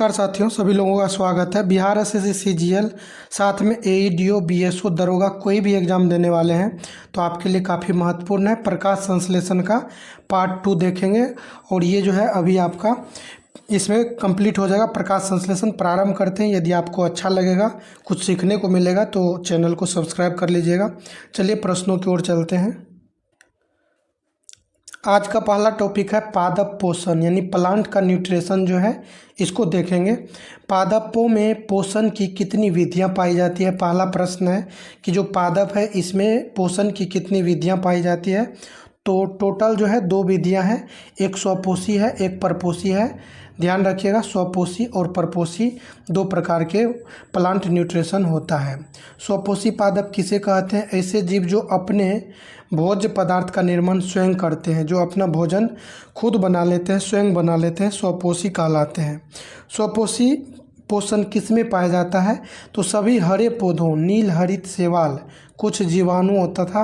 नमस्कार साथियों, सभी लोगों का स्वागत है। बिहार एसएससी सीजीएल साथ में एईडीओ बीएसओ दरोगा कोई भी एग्ज़ाम देने वाले हैं तो आपके लिए काफ़ी महत्वपूर्ण है। प्रकाश संश्लेषण का पार्ट 2 देखेंगे और ये जो है अभी आपका इसमें कंप्लीट हो जाएगा। प्रकाश संश्लेषण प्रारंभ करते हैं। यदि आपको अच्छा लगेगा, कुछ सीखने को मिलेगा तो चैनल को सब्सक्राइब कर लीजिएगा। चलिए प्रश्नों की ओर चलते हैं। आज का पहला टॉपिक है पादप पोषण, यानी प्लांट का न्यूट्रिशन जो है इसको देखेंगे। पादपों में पोषण की कितनी विधियां पाई जाती है, पहला प्रश्न है कि जो पादप है इसमें पोषण की कितनी विधियां पाई जाती है। तो टोटल जो है 2 विधियां हैं, एक स्वपोषी है, एक परपोषी है। ध्यान रखिएगा, स्वपोषी और परपोषी 2 प्रकार के प्लांट न्यूट्रिशन होता है। स्वपोषी पादप किसे कहते हैं? ऐसे जीव जो अपने भोज्य पदार्थ का निर्माण स्वयं करते हैं, जो अपना भोजन खुद बना लेते हैं, स्वयं बना लेते हैं, स्वपोषी कहलाते हैं। स्वपोषी पोषण किसमें पाया जाता है? तो सभी हरे पौधों, नील हरित शैवाल, कुछ जीवाणुओं तथा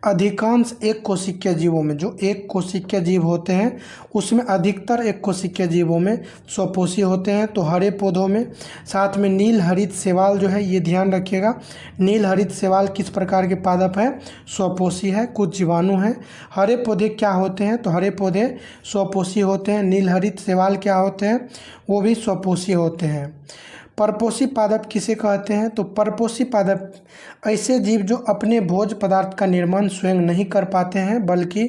अधिकांश एक कोशिकीय जीवों में। जो एक कोशिकीय जीव होते हैं उसमें अधिकतर एक कोशिकीय जीवों में स्वपोषी होते हैं। तो हरे पौधों में, साथ में नील हरित शैवाल जो है, ये ध्यान रखिएगा। नील हरित शैवाल किस प्रकार के पादप है? स्वपोषी है, कुछ जीवाणु हैं। हरे पौधे क्या होते हैं? तो हरे पौधे स्वपोषी होते हैं। नील हरित शैवाल क्या होते हैं? वो भी स्वपोषी होते हैं। परपोषी पादप किसे कहते हैं? तो परपोषी पादप ऐसे जीव जो अपने भोज्य पदार्थ का निर्माण स्वयं नहीं कर पाते हैं बल्कि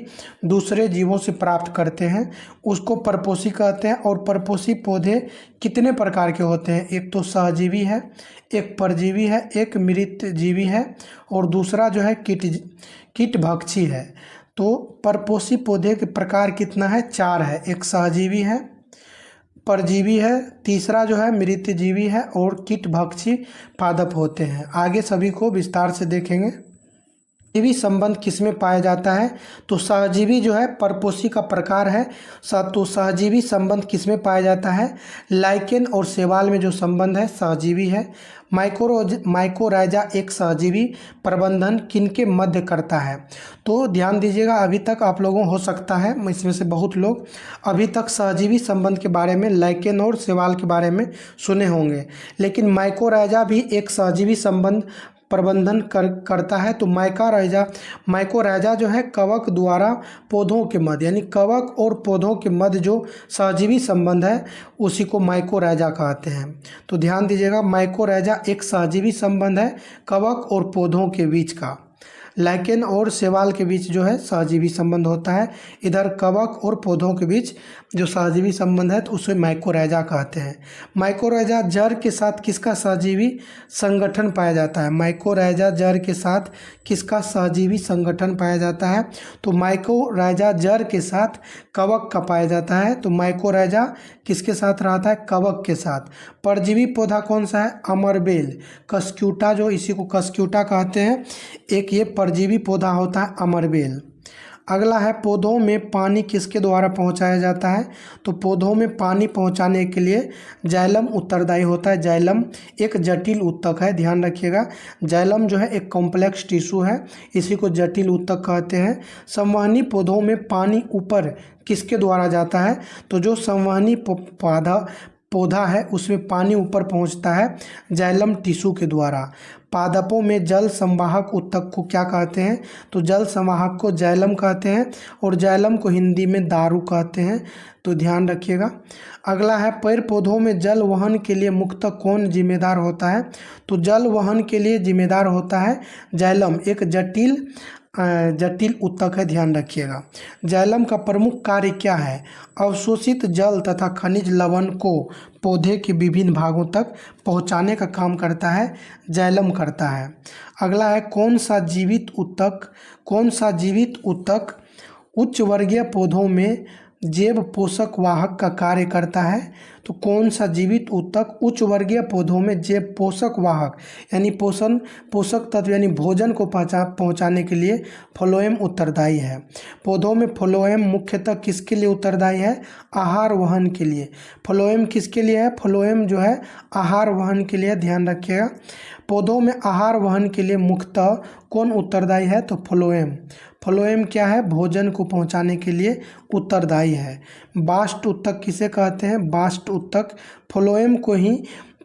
दूसरे जीवों से प्राप्त करते हैं, उसको परपोषी कहते हैं। और परपोषी पौधे कितने प्रकार के होते हैं? एक तो सहजीवी है, एक परजीवी है, एक मृतजीवी है और दूसरा जो है कीटभक्षी है। तो परपोषी पौधे के प्रकार कितना है? 4 है। एक सहजीवी है, परजीवी है, तीसरा जो है मृतजीवी है और कीटभक्षी पादप होते हैं। आगे सभी को विस्तार से देखेंगे। सहजीवी संबंध किसमें पाया जाता है? तो सहजीवी जो है परपोषी का प्रकार है। तो सहजीवी संबंध किसमें पाया जाता है? लाइकेन और शैवाल में जो संबंध है सहजीवी है। माइकोराइजा एक सहजीवी प्रबंधन किनके मध्य करता है? तो ध्यान दीजिएगा, अभी तक आप लोगों हो सकता है इसमें से बहुत लोग अभी तक सहजीवी संबंध के बारे में, लाइकेन और शैवाल के बारे में सुने होंगे, लेकिन माइकोराइजा भी एक सहजीवी संबंध प्रबंधन करता है। तो माइकोराइजा जो है कवक द्वारा पौधों के मध्य, यानी कवक और पौधों के मध्य जो सहजीवी संबंध है उसी को माइकोराइजा कहते हैं। तो ध्यान दीजिएगा, माइकोराइजा एक सहजीवी संबंध है कवक और पौधों के बीच का। लाइकेन और शैवाल के बीच जो है सहजीवी संबंध होता है। इधर कवक और पौधों के बीच जो सहजीवी संबंध है तो उसे माइकोराइजा कहते हैं। माइकोराइजा जड़ के साथ किसका सहजीवी संगठन पाया जाता है? माइकोराइजा जड़ के साथ किसका सहजीवी संगठन पाया जाता है? तो माइकोराइजा जड़ के साथ कवक का पाया जाता है। तो माइकोराइजा किसके साथ रहता है? कवक के साथ। परजीवी पौधा कौन सा है? अमरबेल, कस्क्यूटा, जो इसी को कस्क्यूटा कहते हैं, एक ये परजीवी पौधा होता है अमरबेल। अगला है पौधों में पानी किसके द्वारा पहुंचाया जाता है? तो पौधों में पानी पहुंचाने के लिए जाइलम उत्तरदायी होता है। जाइलम एक जटिल ऊतक है, ध्यान रखिएगा। जाइलम जो है एक कॉम्प्लेक्स टिश्यू है, इसी को जटिल ऊतक कहते हैं। संवहनी पौधों में पानी ऊपर किसके द्वारा जाता है? तो जो संवहनी पौधा है उसमें पानी ऊपर पहुंचता है जाइलम टिश्यू के द्वारा। पादपों में जल संवाहक ऊतक को क्या कहते हैं? तो जल संवाहक को जाइलम कहते हैं और जाइलम को हिंदी में दारू कहते हैं। तो ध्यान रखिएगा। अगला है पेड़ पौधों में जल वहन के लिए मुख्यतः कौन जिम्मेदार होता है? तो जल वहन के लिए जिम्मेदार होता है जाइलम, एक जटिल ऊतक है, ध्यान रखिएगा। जाइलम का प्रमुख कार्य क्या है? अवशोषित जल तथा खनिज लवण को पौधे के विभिन्न भागों तक पहुंचाने का काम करता है, जाइलम करता है। अगला है कौन सा जीवित ऊतक उच्च वर्गीय पौधों में जैव पोषक वाहक का कार्य करता है? तो कौन सा जीवित ऊतक उच्च वर्गीय पौधों में जैव पोषक वाहक, यानी पोषक तत्व यानी भोजन को पहुंचाने के लिए फ्लोएम उत्तरदायी है? पौधों में फ्लोएम मुख्यतः किसके लिए उत्तरदायी है? आहार वहन के लिए। फ्लोएम किसके लिए है? फ्लोएम जो है आहार वहन के लिए, ध्यान रखिएगा। पौधों में आहार वहन के लिए मुख्यतः कौन उत्तरदायी है? तो फ्लोएम। फ्लोएम क्या है? भोजन को पहुंचाने के लिए उत्तरदायी है। बास्ट ऊतक किसे कहते हैं? बास्ट ऊतक,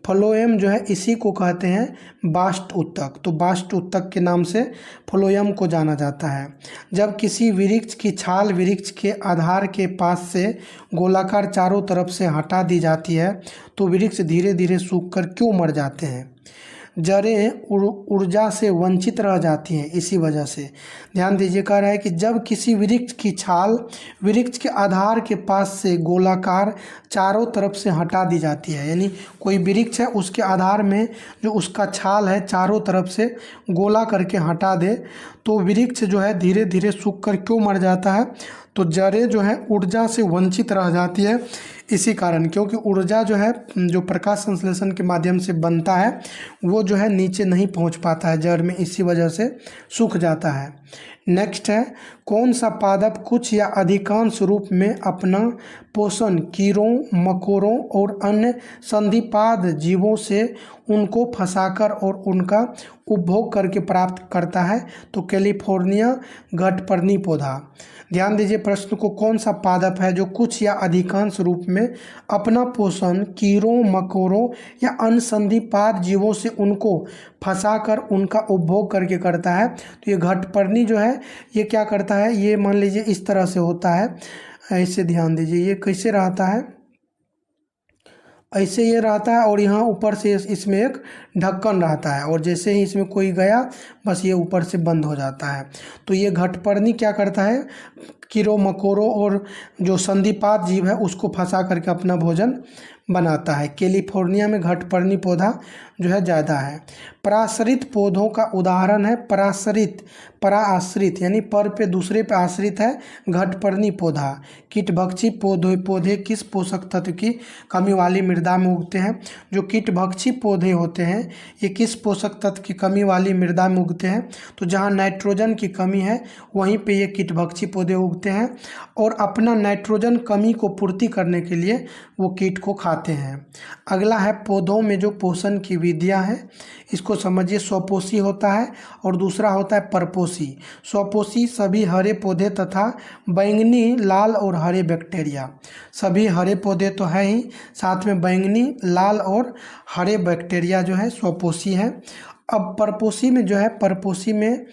फ्लोएम जो है इसी को कहते हैं बास्ट ऊतक। तो बास्ट ऊतक के नाम से फ्लोएम को जाना जाता है। जब किसी वृक्ष की छाल वृक्ष के आधार के पास से गोलाकार चारों तरफ से हटा दी जाती है तो वृक्ष धीरे धीरे सूखकर क्यों मर जाते हैं? जड़ें ऊर्जा से वंचित रह जाती हैं, इसी वजह से। ध्यान दीजिए, कह रहा है कि जब किसी वृक्ष की छाल वृक्ष के आधार के पास से गोलाकार चारों तरफ से हटा दी जाती है, यानी कोई वृक्ष है उसके आधार में जो उसका छाल है चारों तरफ से गोला करके हटा दे तो वृक्ष जो है धीरे धीरे सूख कर क्यों मर जाता है? तो जड़ें जो है ऊर्जा से वंचित रह जाती है इसी कारण, क्योंकि ऊर्जा जो है जो प्रकाश संश्लेषण के माध्यम से बनता है वो जो है नीचे नहीं पहुंच पाता है जड़ में, इसी वजह से सूख जाता है। नेक्स्ट है, कौन सा पादप कुछ या अधिकांश रूप में अपना पोषण कीड़ों मकोड़ों और अन्य संधिपाद जीवों से उनको फंसाकर और उनका उपभोग करके प्राप्त करता है? तो कैलिफोर्निया घटपर्णी पौधा। ध्यान दीजिए, प्रश्न को कौन सा पादप है जो कुछ या अधिकांश रूप में अपना पोषण कीड़ों मकोड़ों या अन्य संधिपाद जीवों से उनको फंसाकर उनका उपभोग करके करता है? तो ये घटपर्णी जो है ये क्या करता है, ये मान लीजिए इस तरह से होता है, ऐसे ध्यान दीजिए, ये कैसे रहता है, ऐसे ये रहता है और यहाँ ऊपर से इसमें एक ढक्कन रहता है और जैसे ही इसमें कोई गया बस ये ऊपर से बंद हो जाता है। तो ये घटपर्णी क्या करता है, कीड़ों मकोड़ों और जो संधिपाद जीव है उसको फंसा करके अपना भोजन बनाता है। कैलिफोर्निया में घटपर्णी पौधा जो है ज़्यादा है। पराश्रित पौधों का उदाहरण है पराश्रित यानी पर पे दूसरे पे आश्रित है घटपर्णी पौधा। कीटभक्षी पौधे किस पोषक तत्व की कमी वाली मृदा में उगते हैं? जो कीटभक्षी पौधे होते हैं ये किस पोषक तत्व की कमी वाली मृदा में उगते हैं? तो जहाँ नाइट्रोजन की कमी है वहीं पे ये कीटभक्षी पौधे उगते हैं और अपना नाइट्रोजन कमी को पूर्ति करने के लिए वो कीट को खाते हैं। अगला है, पौधों में जो पोषण की विधियाँ हैं इसको समझिए। स्वपोषी होता है और दूसरा होता है परपोषी। स्वपोषी सभी हरे पौधे तथा बैंगनी लाल और हरे बैक्टीरिया, सभी हरे पौधे तो है ही, साथ में बैंगनी लाल और हरे बैक्टीरिया जो है स्वपोषी है। अब परपोषी में जो है, परपोषी में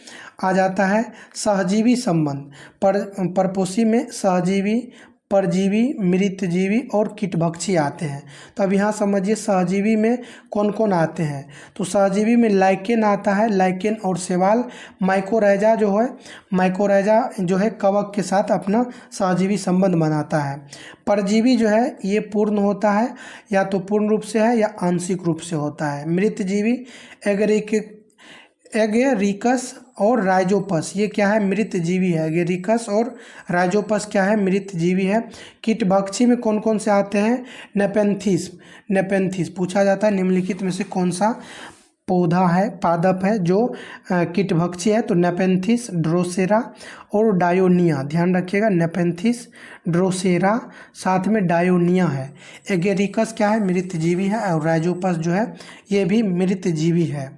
आ जाता है सहजीवी संबंध। परपोषी में सहजीवी, परजीवी, मृतजीवी और कीटभक्षी आते हैं। तो अब यहाँ समझिए सहजीवी में कौन कौन आते हैं। तो सहजीवी में लाइकेन आता है, लाइकेन और शैवाल। माइकोराइजा जो है कवक के साथ अपना सहजीवी संबंध बनाता है। परजीवी जो है ये पूर्ण होता है, या तो पूर्ण रूप से है या आंशिक रूप से होता है। मृतजीवी एगेरिकस और राइजोपस, ये क्या है, मृत जीवी है। एगेरिकस और राइजोपस क्या है, मृत जीवी है। कीटभक्षी में कौन कौन से आते हैं? नेपेंथिस पूछा जाता है निम्नलिखित में से कौन सा पौधा है, पादप है जो कीटभक्षी है? तो नेपेंथिस, ड्रोसेरा और डायोनिया। ध्यान रखिएगा, नेपेंथिस, ड्रोसेरा, साथ में डायोनिया है। एगेरिकस क्या है, मृत जीवी है और राइजोपस जो है ये भी मृत जीवी है।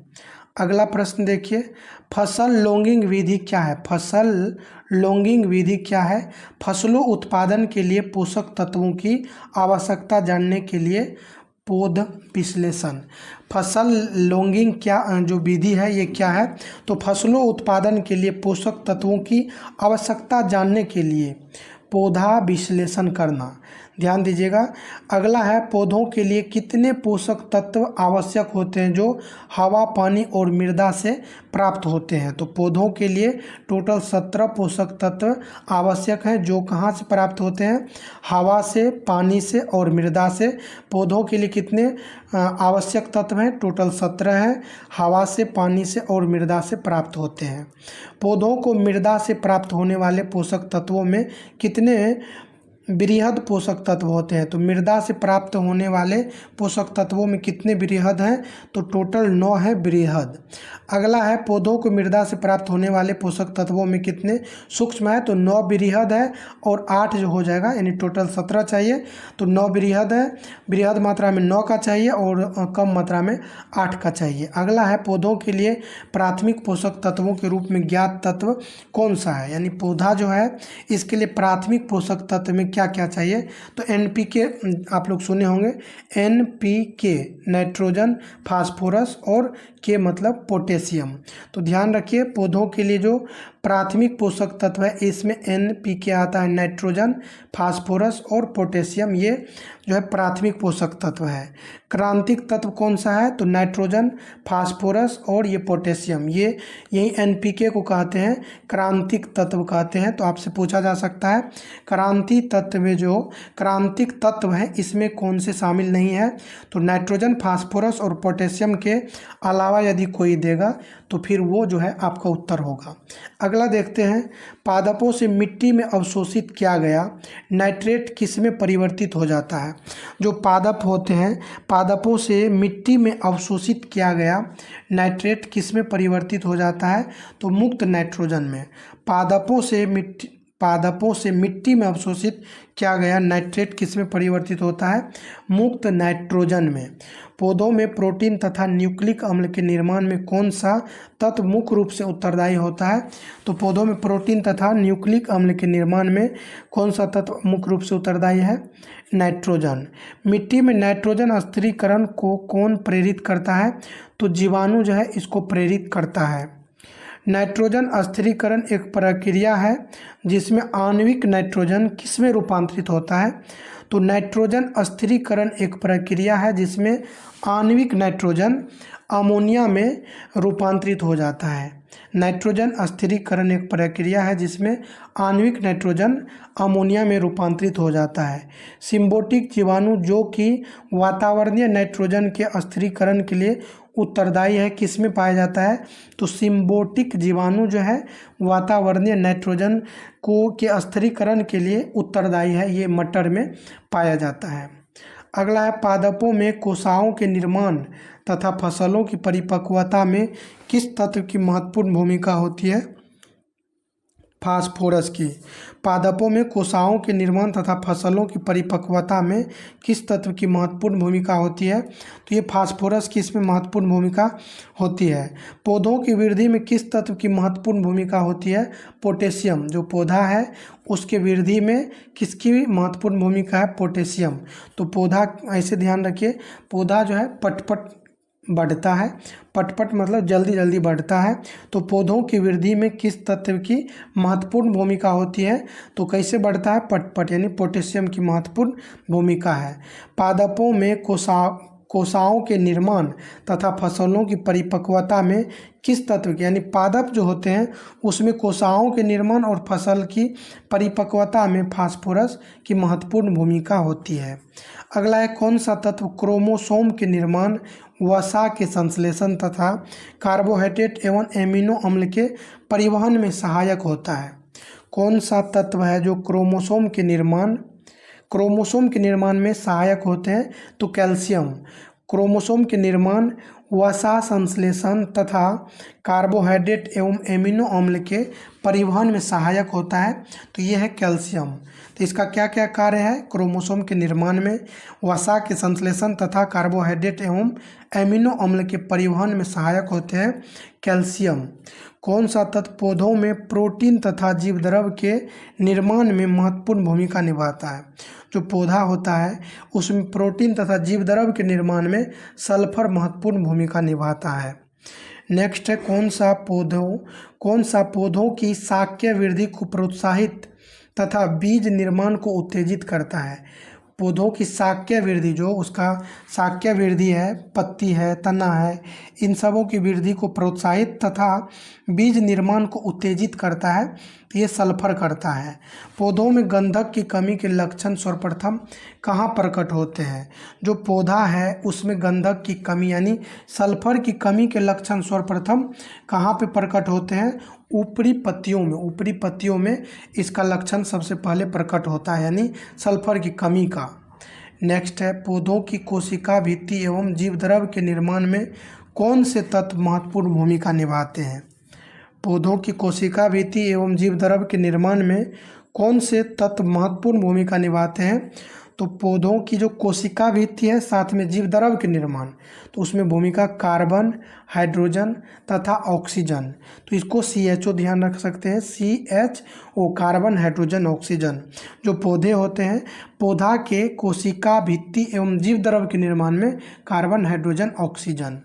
अगला प्रश्न देखिए, फसल लॉगिंग विधि क्या है? फसल लॉगिंग विधि क्या है? फसलों उत्पादन के लिए पोषक तत्वों की आवश्यकता जानने के लिए पौध विश्लेषण। फसल लॉगिंग क्या जो विधि है ये क्या है? तो फसलों उत्पादन के लिए पोषक तत्वों की आवश्यकता जानने के लिए पौधा विश्लेषण करना। ध्यान दीजिएगा। अगला है, पौधों के लिए कितने पोषक तत्व आवश्यक होते हैं जो हवा पानी और मृदा से प्राप्त होते हैं? तो पौधों के लिए टोटल 17 पोषक तत्व आवश्यक हैं जो कहाँ से प्राप्त होते हैं? हवा से, पानी से और मृदा से। पौधों के लिए कितने आवश्यक तत्व हैं? टोटल 17 हैं, हवा से, पानी से और मृदा से प्राप्त होते हैं। पौधों को मृदा से प्राप्त होने वाले पोषक तत्वों में कितने वृहद पोषक तत्व होते हैं? तो मृदा से प्राप्त होने वाले पोषक तत्वों में कितने वृहद हैं? तो टोटल 9 है वृहद। अगला है, पौधों को मृदा से प्राप्त होने वाले पोषक तत्वों में कितने सूक्ष्म है? तो 9 वृहद है और 8 जो हो जाएगा, यानी टोटल 17 चाहिए। तो 9 वृहद है, वृहद मात्रा में 9 का चाहिए और कम मात्रा में 8 का चाहिए। अगला है, पौधों के लिए प्राथमिक पोषक तत्वों के रूप में ज्ञात तत्व कौन सा है? यानी पौधा जो है इसके लिए प्राथमिक पोषक तत्व में क्या क्या चाहिए। तो NPK आप लोग सुने होंगे, NPK नाइट्रोजन, फास्फोरस और के मतलब पोटेशियम। तो ध्यान रखिए पौधों के लिए जो प्राथमिक पोषक तत्व है इसमें NPK आता है, नाइट्रोजन, फास्फोरस और पोटेशियम, ये जो है प्राथमिक पोषक तत्व है। क्रांतिक तत्व कौन सा है, तो नाइट्रोजन, फास्फोरस और ये पोटेशियम, ये यही NPK को कहते हैं क्रांतिक तत्व कहते हैं। तो आपसे पूछा जा सकता है क्रांति तत्व में जो क्रांतिक तत्व है इसमें कौन से शामिल नहीं है, तो नाइट्रोजन, फास्फोरस और पोटेशियम के अलावा यदि कोई देगा तो फिर वो जो है आपका उत्तर होगा। अगला देखते हैं, पादपों से मिट्टी में अवशोषित किया गया नाइट्रेट किस में परिवर्तित हो जाता है। जो पादप होते हैं, पादपों से मिट्टी में अवशोषित किया गया नाइट्रेट किस में परिवर्तित हो जाता है, तो मुक्त नाइट्रोजन में। पादपों से मिट्टी में अवशोषित किया गया नाइट्रेट किस में परिवर्तित होता है, मुक्त नाइट्रोजन में। पौधों में प्रोटीन तथा न्यूक्लिक अम्ल के निर्माण में कौन सा तत्व मुख्य रूप से उत्तरदायी होता है, तो पौधों में प्रोटीन तथा न्यूक्लिक अम्ल के निर्माण में कौन सा तत्व मुख्य रूप से उत्तरदायी है, नाइट्रोजन। मिट्टी में नाइट्रोजन स्थिरीकरण को कौन प्रेरित करता है, तो जीवाणु जो है इसको प्रेरित करता है। नाइट्रोजन स्थिरीकरण एक प्रक्रिया है जिसमें आणविक नाइट्रोजन किस में रूपांतरित होता है, तो नाइट्रोजन स्थिरीकरण एक प्रक्रिया है जिसमें आणविक नाइट्रोजन अमोनिया में रूपांतरित हो जाता है। नाइट्रोजन स्थिरीकरण एक प्रक्रिया है जिसमें आणविक नाइट्रोजन अमोनिया में रूपांतरित हो जाता है। सिम्बोटिक जीवाणु जो कि वातावरणीय नाइट्रोजन के स्थिरीकरण के लिए उत्तरदायी है किस में पाया जाता है, तो सिम्बोटिक जीवाणु जो है वातावरणीय नाइट्रोजन को के स्थिरीकरण के लिए उत्तरदायी है, ये मटर में पाया जाता है। अगला है, पादपों में कोशिकाओं के निर्माण तथा फसलों की परिपक्वता में किस तत्व की महत्वपूर्ण भूमिका होती है, फास्फोरस की। पादपों में कोशिकाओं के निर्माण तथा फसलों की परिपक्वता में किस तत्व की महत्वपूर्ण भूमिका होती है, तो ये फास्फोरस की इसमें महत्वपूर्ण भूमिका होती है। पौधों की वृद्धि में किस तत्व की महत्वपूर्ण भूमिका होती है, पोटेशियम। जो पौधा है उसके वृद्धि में किसकी महत्वपूर्ण भूमिका है, पोटेशियम। तो पौधा ऐसे ध्यान रखिए, पौधा जो है पटपट बढ़ता है, पटपट मतलब जल्दी जल्दी बढ़ता है, तो पौधों की वृद्धि में किस तत्व की महत्वपूर्ण भूमिका होती है, तो कैसे बढ़ता है, पटपट, यानी पोटेशियम की महत्वपूर्ण भूमिका है। पादपों में कोशिकाओं के निर्माण तथा फसलों की परिपक्वता में किस तत्व की, यानी पादप जो होते हैं उसमें कोशिकाओं के निर्माण और फसल की परिपक्वता में फास्फोरस की महत्वपूर्ण भूमिका होती है। अगला है, कौन सा तत्व क्रोमोसोम के निर्माण, वसा के संश्लेषण तथा कार्बोहाइड्रेट एवं एमिनो अम्ल के परिवहन में सहायक होता है। कौन सा तत्व है जो क्रोमोसोम के निर्माण में सहायक होते हैं, तो कैल्शियम। क्रोमोसोम के निर्माण, वसा संश्लेषण तथा कार्बोहाइड्रेट एवं एमिनो अम्ल के परिवहन में सहायक होता है, तो ये है कैल्शियम। तो इसका क्या क्या कार्य है, क्रोमोसोम के निर्माण में, वसा के संश्लेषण तथा कार्बोहाइड्रेट एवं एमिनो अम्ल के परिवहन में सहायक होते हैं कैल्शियम। कौन सा तत्व पौधों में प्रोटीन तथा जीवद्रव्य के निर्माण में महत्वपूर्ण भूमिका निभाता है। जो पौधा होता है उसमें प्रोटीन तथा जीवद्रव्य के निर्माण में सल्फर महत्वपूर्ण भूमिका निभाता है। नेक्स्ट है, कौन सा पौधों की शाक्य वृद्धि को प्रोत्साहित तथा बीज निर्माण को उत्तेजित करता है। पौधों की शाक्य वृद्धि, जो उसका शाक्य वृद्धि है, पत्ती है, तना है, इन सबों की वृद्धि को प्रोत्साहित तथा बीज निर्माण को उत्तेजित करता है, तो ये सल्फर करता है। पौधों में गंधक की कमी के लक्षण सर्वप्रथम कहाँ प्रकट होते हैं। जो पौधा है उसमें गंधक की कमी यानी सल्फर की कमी के लक्षण सर्वप्रथम कहाँ पे प्रकट होते हैं, ऊपरी पत्तियों में इसका लक्षण सबसे पहले प्रकट होता है, यानी सल्फर की कमी का। नेक्स्ट है, पौधों की कोशिका भित्ति एवं जीवद्रव्य के निर्माण में कौन से तत्व महत्वपूर्ण भूमिका निभाते हैं। पौधों की कोशिका भित्ति एवं जीवद्रव्य के निर्माण में कौन से तत्व महत्वपूर्ण भूमिका निभाते हैं, तो पौधों की जो कोशिका भित्ति है साथ में जीव द्रव के निर्माण, तो उसमें भूमिका कार्बन, हाइड्रोजन तथा ऑक्सीजन। तो इसको CHO ध्यान रख सकते हैं, CHO कार्बन, हाइड्रोजन, ऑक्सीजन। जो पौधे होते हैं, पौधा के कोशिका भित्ति एवं जीव द्रव के निर्माण में कार्बन, हाइड्रोजन, ऑक्सीजन।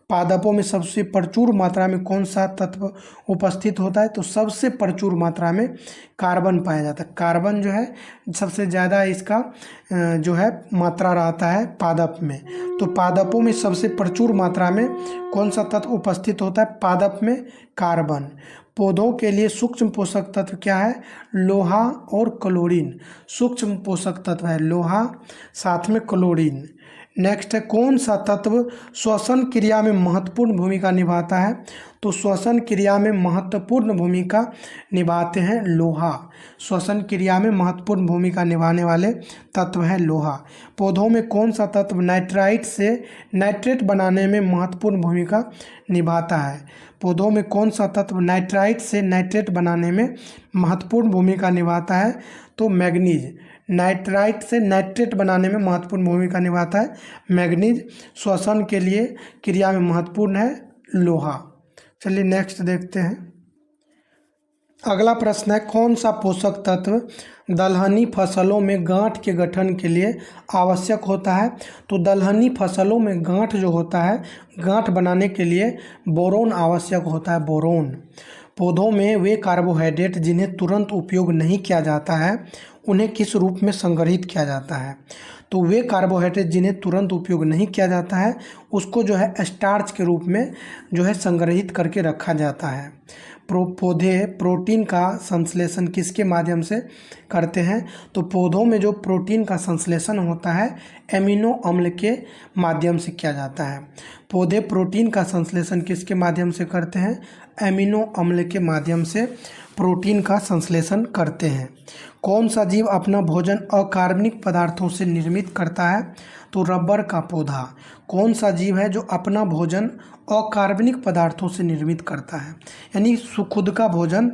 पादपों में सबसे प्रचुर मात्रा में कौन सा तत्व उपस्थित होता है? तो सबसे प्रचुर मात्रा में कार्बन पाया जाता है। कार्बन जो है सबसे ज़्यादा इसका जो है मात्रा रहता है पादप में। तो पादपों में सबसे प्रचुर मात्रा में कौन सा तत्व उपस्थित होता है? पादप में कार्बन। पौधों के लिए सूक्ष्म पोषक तत्व क्या है? लोहा और क्लोरीन सूक्ष्म पोषक तत्व है, लोहा साथ में क्लोरीन। नेक्स्ट है, कौन सा तत्व श्वसन क्रिया में महत्वपूर्ण भूमिका निभाता है? तो श्वसन क्रिया में महत्वपूर्ण भूमिका निभाते हैं लोहा। श्वसन क्रिया में महत्वपूर्ण भूमिका निभाने वाले तत्व है लोहा। पौधों में कौन सा तत्व नाइट्राइट से नाइट्रेट बनाने में महत्वपूर्ण भूमिका निभाता है? पौधों में कौन सा तत्व नाइट्राइट से नाइट्रेट बनाने में महत्वपूर्ण भूमिका निभाता है? तो मैग्नीज। नाइट्राइट से नाइट्रेट बनाने में महत्वपूर्ण भूमिका निभाता है मैग्नीज। श्वसन के लिए क्रिया में महत्वपूर्ण है लोहा। चलिए नेक्स्ट देखते हैं। अगला प्रश्न है, कौन सा पोषक तत्व दलहनी फसलों में गांठ के गठन के लिए आवश्यक होता है? तो दलहनी फसलों में गांठ जो होता है, गांठ बनाने के लिए बोरोन आवश्यक होता है, बोरोन। पौधों में वे कार्बोहाइड्रेट जिन्हें तुरंत उपयोग नहीं किया जाता है उन्हें किस रूप में संग्रहित किया जाता है? तो वे कार्बोहाइड्रेट जिन्हें तुरंत उपयोग नहीं किया जाता है उसको जो है स्टार्च के रूप में जो है संग्रहित करके रखा जाता है। पौधे प्रोटीन का संश्लेषण किसके माध्यम से करते हैं? तो पौधों में जो प्रोटीन का संश्लेषण होता है एमिनो अम्ल के माध्यम से किया जाता है। पौधे प्रोटीन का संश्लेषण किसके माध्यम से करते हैं? एमिनो अम्ल के माध्यम से प्रोटीन का संश्लेषण करते हैं। कौन सा जीव अपना भोजन अकार्बनिक पदार्थों से निर्मित करता है? तो रबर का पौधा। कौन सा जीव है जो अपना भोजन अकार्बनिक पदार्थों से निर्मित करता है, यानी खुद का भोजन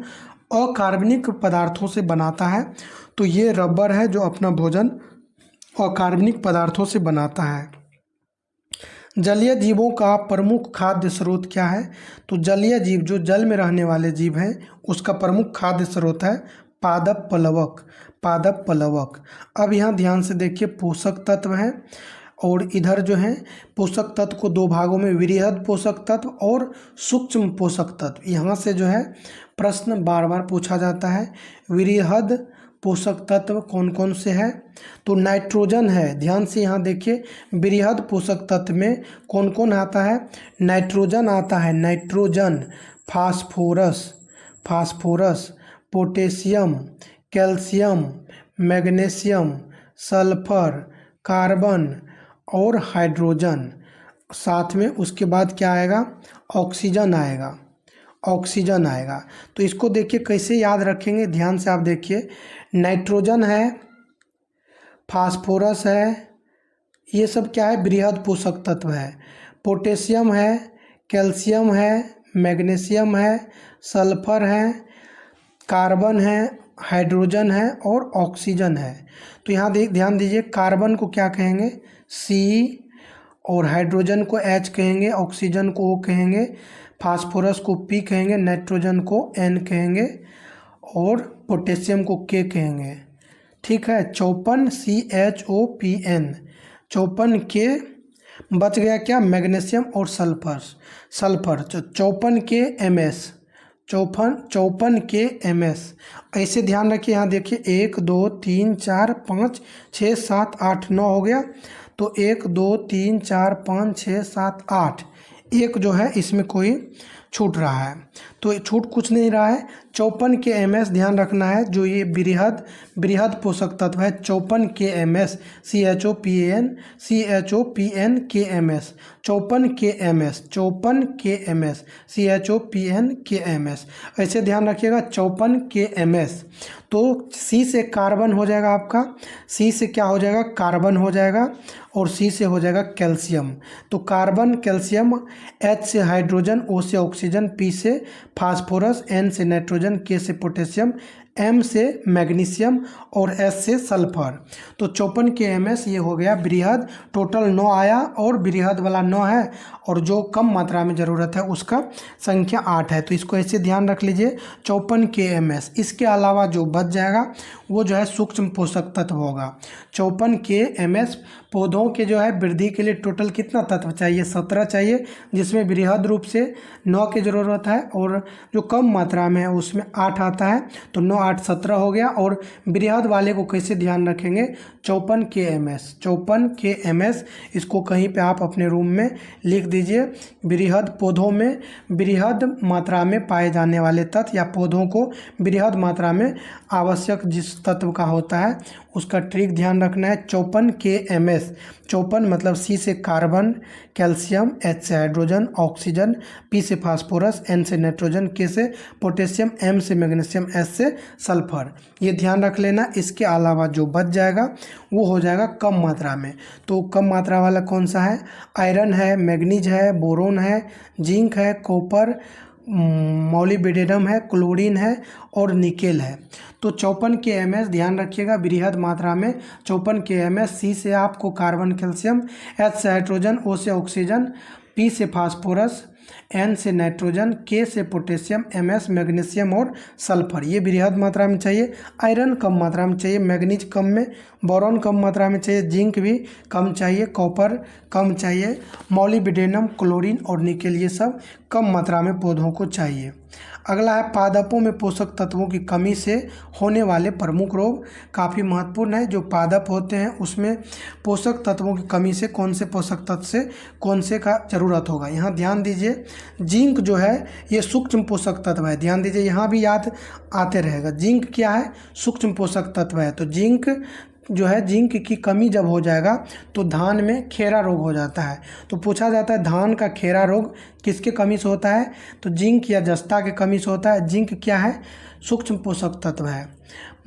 अकार्बनिक पदार्थों से बनाता है? तो ये रबर है जो अपना भोजन अकार्बनिक पदार्थों से बनाता है। जलीय जीवों का प्रमुख खाद्य स्रोत क्या है? तो जलीय जीव जो जल में रहने वाले जीव हैं उसका प्रमुख खाद्य स्रोत है पादप प्लवक, पादप प्लवक। अब यहाँ ध्यान से देखिए, पोषक तत्व हैं और इधर जो है पोषक तत्व को दो भागों में वृहद पोषक तत्व और सूक्ष्म पोषक तत्व, यहाँ से जो है प्रश्न बार बार पूछा जाता है। वृहद पोषक तत्व कौन कौन से हैं? तो नाइट्रोजन है, ध्यान से यहाँ देखिए, वृहद पोषक तत्व में कौन कौन आता है? नाइट्रोजन आता है, nitrogen, phosphorus, phosphorus, potassium, calcium, magnesium, sulphur, carbon और हाइड्रोजन। साथ में उसके बाद क्या आएगा? ऑक्सीजन आएगा, ऑक्सीजन आएगा। तो इसको देखिए कैसे याद रखेंगे, ध्यान से आप देखिए। नाइट्रोजन है, फास्फोरस है, ये सब क्या है? बृहद पोषक तत्व है। पोटेशियम है, कैल्शियम है, मैग्नीशियम है, सल्फर है, कार्बन है, हाइड्रोजन है और ऑक्सीजन है। तो यहाँ ध्यान दीजिए, कार्बन को क्या कहेंगे? C, और हाइड्रोजन को H कहेंगे, ऑक्सीजन को O कहेंगे, फास्फोरस को P कहेंगे, नाइट्रोजन को N कहेंगे और पोटेशियम को K कहेंगे। ठीक है, 54 CHOPN, 54 K बच गया क्या? मैग्नीशियम और sulphur, sulphur 54 K MS, 54 K MS। ऐसे ध्यान रखिए, यहाँ देखिए 1 2 3 4 5 6 7 8 9 हो गया। तो 1 2 3 4 5 6 7 8, एक जो है इसमें कोई छूट रहा है, तो छूट कुछ नहीं रहा है। 54 K MS ध्यान रखना है, जो ये बृहद पोषक तत्व है 54 K MS, CHOPN K MS, 54 K MS, 54 K MS, CHOPN K MS। ऐसे ध्यान रखिएगा 54 K MS। तो C से कार्बन हो जाएगा आपका, C से क्या हो जाएगा? कार्बन हो जाएगा और C से हो जाएगा कैल्शियम। तो कार्बन, कैल्शियम, H से हाइड्रोजन, O से ऑक्सीजन, P से फास्फोरस, N से नाइट्रोजन, K से पोटेशियम, M से मैग्नीशियम और S से सल्फर। तो 54 kms ये हो गया बृहद। टोटल 9 आया और बृहद वाला 9 है और जो कम मात्रा में ज़रूरत है उसका संख्या 8 है। तो इसको ऐसे ध्यान रख लीजिए 54 kms। इसके अलावा जो बच जाएगा वो जो है सूक्ष्म पोषक तत्व होगा। 54 kms पौधों के जो है वृद्धि के लिए टोटल कितना तत्व चाहिए? 17 चाहिए, जिसमें बृहद रूप से 9 की ज़रूरत है और जो कम मात्रा में है उसमें 8 आता है। तो 9 8 17 हो गया। और बृहद वाले को कैसे ध्यान रखेंगे? 54 kms। 54 kms इसको कहीं पे आप अपने रूम में लिख दीजिए। बृहद पौधों में बृहद मात्रा में पाए जाने वाले तत्व या पौधों को बृहद मात्रा में आवश्यक जिस तत्व का होता है उसका ट्रिक ध्यान रखना है। 54 kms। 54 मतलब C से कार्बन, कैल्शियम, H से हाइड्रोजन, ऑक्सीजन, P से फास्फोरस, N से नाइट्रोजन, K से पोटेशियम, M से मैग्नीशियम, S से सल्फर। ये ध्यान रख लेना। इसके अलावा जो बच जाएगा वो हो जाएगा कम मात्रा में। तो कम मात्रा वाला कौन सा है? आयरन है, मैग्नीज है, बोरोन है, जिंक है, कॉपर, मॉलिब्डेनम है, क्लोरीन है और निकेल है। तो 54 kms ध्यान रखिएगा बृहद मात्रा में। 54 kms। C से आपको कार्बन, कैल्शियम, H से हाइड्रोजन, O से ऑक्सीजन, P से फास्फोरस, N से नाइट्रोजन, K से पोटेशियम, MS मैग्नीशियम और सल्फर। ये बृहद मात्रा में चाहिए। आयरन कम मात्रा में चाहिए, मैग्नीज कम में, बोरॉन कम मात्रा में चाहिए, जिंक भी कम चाहिए, कॉपर कम चाहिए, मॉलिब्डेनम, क्लोरीन और निकेल ये सब कम मात्रा में पौधों को चाहिए। अगला है पादपों में पोषक तत्वों की कमी से होने वाले प्रमुख रोग। काफ़ी महत्वपूर्ण है। जो पादप होते हैं उसमें पोषक तत्वों की कमी से कौन से पोषक तत्व से कौन से का ज़रूरत होगा? यहाँ ध्यान दीजिए, जिंक जो है ये सूक्ष्म पोषक तत्व है। ध्यान दीजिए, यहाँ भी याद आते रहेगा। जिंक क्या है? सूक्ष्म पोषक तत्व है। तो जिंक जो है, जिंक की कमी जब हो जाएगा तो धान में खेरा रोग हो जाता है। तो पूछा जाता है धान का खेरा रोग किसके कमी से होता है? तो जिंक या जस्ता के कमी से होता है। जिंक क्या है? सूक्ष्म पोषक तत्व है।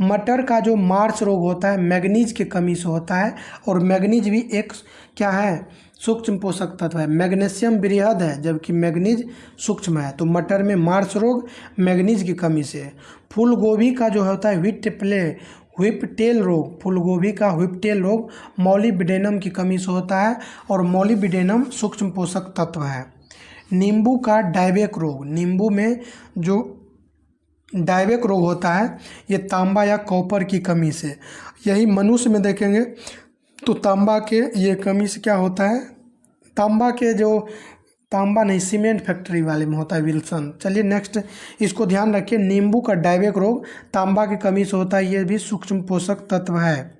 मटर का जो मार्च रोग होता है मैग्नीज की कमी से होता है और मैग्नीज भी एक क्या है? सूक्ष्म पोषक तत्व है। मैग्नीशियम बृहद है जबकि मैग्नीज सूक्ष्म है। तो मटर में मार्च रोग मैग्नीज की कमी से। फूल गोभी का जो होता है व्हिपटेल रोग, फूलगोभी का व्हिपटेल रोग मॉलिब्डेनम की कमी से होता है और मॉलिब्डेनम सूक्ष्म पोषक तत्व है। नींबू का डायबेक रोग, नींबू में जो डायबेक रोग होता है ये तांबा या कॉपर की कमी से। यही मनुष्य में देखेंगे तो तांबा के ये कमी से क्या होता है? तांबा नहीं, सीमेंट फैक्ट्री वाले में होता है विल्सन। चलिए नेक्स्ट, इसको ध्यान रखिए। नींबू का डायबेक रोग तांबा की कमी से होता है, ये भी सूक्ष्म पोषक तत्व है।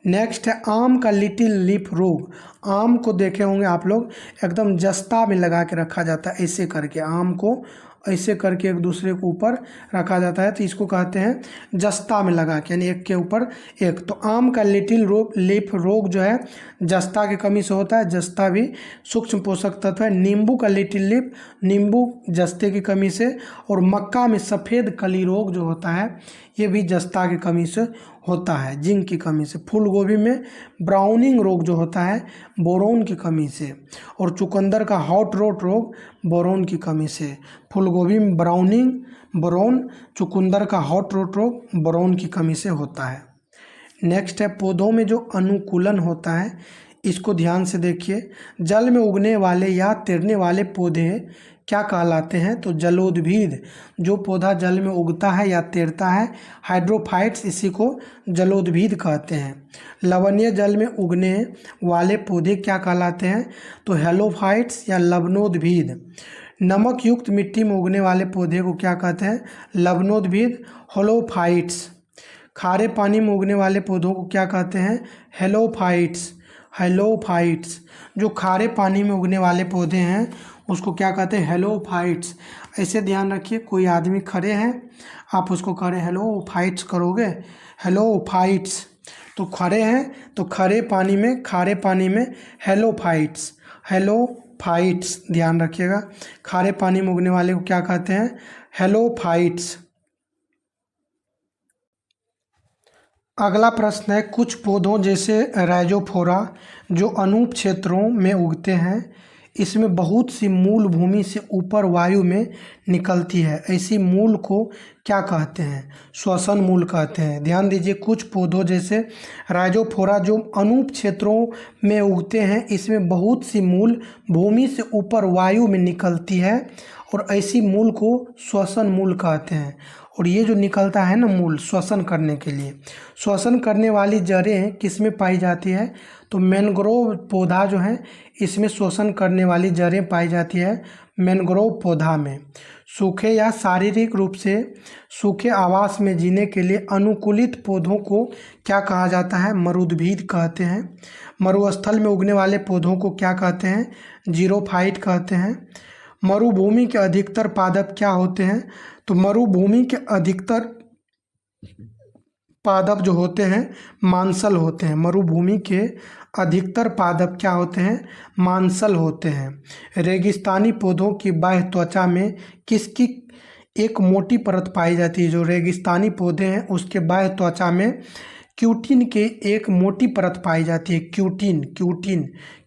नेक्स्ट है आम का लिटिल लीफ रोग। आम को देखे होंगे आप लोग, एकदम जस्ता में लगा के रखा जाता है, ऐसे करके आम को ऐसे करके एक दूसरे के ऊपर रखा जाता है। तो इसको कहते हैं जस्ता में लगा के, यानी एक के ऊपर एक। तो आम का लिटिल लीफ रोग जो है जस्ता की कमी से होता है। जस्ता भी सूक्ष्म पोषक तत्व है। नींबू का लिटिल लीफ, नींबू जस्ते की कमी से। और मक्का में सफ़ेद कली रोग जो होता है ये भी जस्ता की कमी से होता है, जिंक की कमी से। फूल गोभी में ब्राउनिंग रोग जो होता है बोरोन की कमी से। और चुकंदर का हॉट रोट रोग बोरोन की कमी से। फूल गोभी में ब्राउनिंग बोरोन, चुकंदर का हॉट रोट रोग बोरोन की कमी से होता है। नेक्स्ट है पौधों में जो अनुकूलन होता है, इसको ध्यान से देखिए। जल में उगने वाले या तैरने वाले पौधे क्या कहलाते हैं? तो जलोद्भिद। जो पौधा जल में उगता है या तैरता है, हाइड्रोफाइट्स, इसी को जलोद्भिद कहते हैं। लवणीय जल में उगने वाले पौधे क्या कहलाते हैं? तो हेलोफाइट्स या लवणोद्भिद। नमक युक्त मिट्टी में उगने वाले पौधे को क्या कहते हैं? लवणोद्भिद, होलोफाइट्स। खारे पानी में उगने वाले पौधों को क्या कहते हैं? हेलोफाइट्स। जो खारे पानी में उगने वाले पौधे हैं उसको क्या कहते हैं? हेलोफाइट्स। ऐसे ध्यान रखिए, कोई आदमी खड़े हैं, आप उसको कह रहे हेलोफाइट्स करोगे, हेलोफाइट्स। तो खड़े हैं तो खारे पानी में हेलोफाइट्स ध्यान रखिएगा। खारे पानी में उगने वाले को क्या कहते हैं? हेलोफाइट्स। अगला प्रश्न है कुछ पौधों जैसे राइजोफोरा जो अनूप क्षेत्रों में उगते हैं, इसमें बहुत सी मूल भूमि से ऊपर वायु में निकलती है। ऐसी मूल को क्या कहते हैं? श्वसन मूल कहते हैं। ध्यान दीजिए, कुछ पौधों जैसे राइजोफोरा जो अनूप क्षेत्रों में उगते हैं, इसमें बहुत सी मूल भूमि से ऊपर वायु में निकलती है और ऐसी मूल को श्वसन मूल कहते हैं। और ये जो निकलता है ना मूल श्वसन करने के लिए, श्वसन करने वाली जड़ें किस में पाई जाती है? तो मैंग्रोव पौधा जो है इसमें श्वसन करने वाली जड़ें पाई जाती है मैंग्रोव पौधा में। सूखे या शारीरिक रूप से सूखे आवास में जीने के लिए अनुकूलित पौधों को क्या कहा जाता है? मरुद्भिद कहते हैं। मरुस्थल में उगने वाले पौधों को क्या कहते हैं? जीरोफाइट कहते हैं। मरुभूमि के अधिकतर पादप क्या होते हैं? तो मरुभूमि के अधिकतर पादप जो होते हैं मांसल होते हैं। मरुभूमि के अधिकतर पादप क्या होते हैं? मांसल होते हैं। रेगिस्तानी पौधों की बाह्य त्वचा में किसकी एक मोटी परत पाई जाती है? जो रेगिस्तानी पौधे हैं उसके बाह्य त्वचा में क्यूटिन के एक मोटी परत पाई जाती है।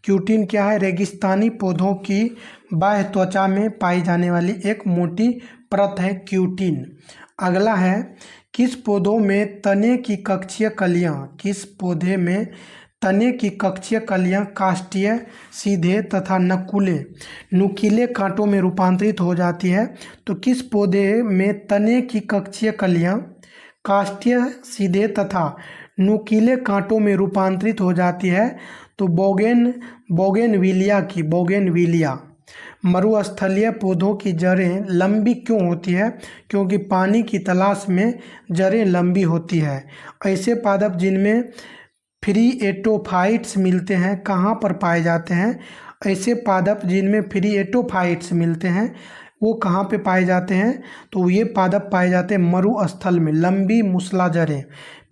क्यूटिन क्या है? रेगिस्तानी पौधों की बाह्य त्वचा में पाई जाने वाली एक मोटी परत है क्यूटिन। अगला है, किस पौधों में तने की कक्षीय कलियां, किस पौधे में तने की कक्षीय कलियां काष्ठीय, सीधे तथा नुकीले कांटों में रूपांतरित हो जाती है? तो किस पौधे में तने की कक्षीय कलियां काष्ठीय, सीधे तथा नुकीले कांटों में रूपांतरित हो जाती है? तो बोगेनविलिया। मरुस्थलीय पौधों की जड़ें लंबी क्यों होती है? क्योंकि पानी की तलाश में जड़ें लंबी होती है। ऐसे पादप जिनमें फ्रीएटोफाइट्स मिलते हैं कहाँ पर पाए जाते हैं? ऐसे पादप जिनमें फ्रीएटोफाइट्स मिलते हैं वो कहाँ पे पाए जाते हैं? तो ये पादप पाए जाते हैं मरुस्थल में। लंबी मूसला जड़ें,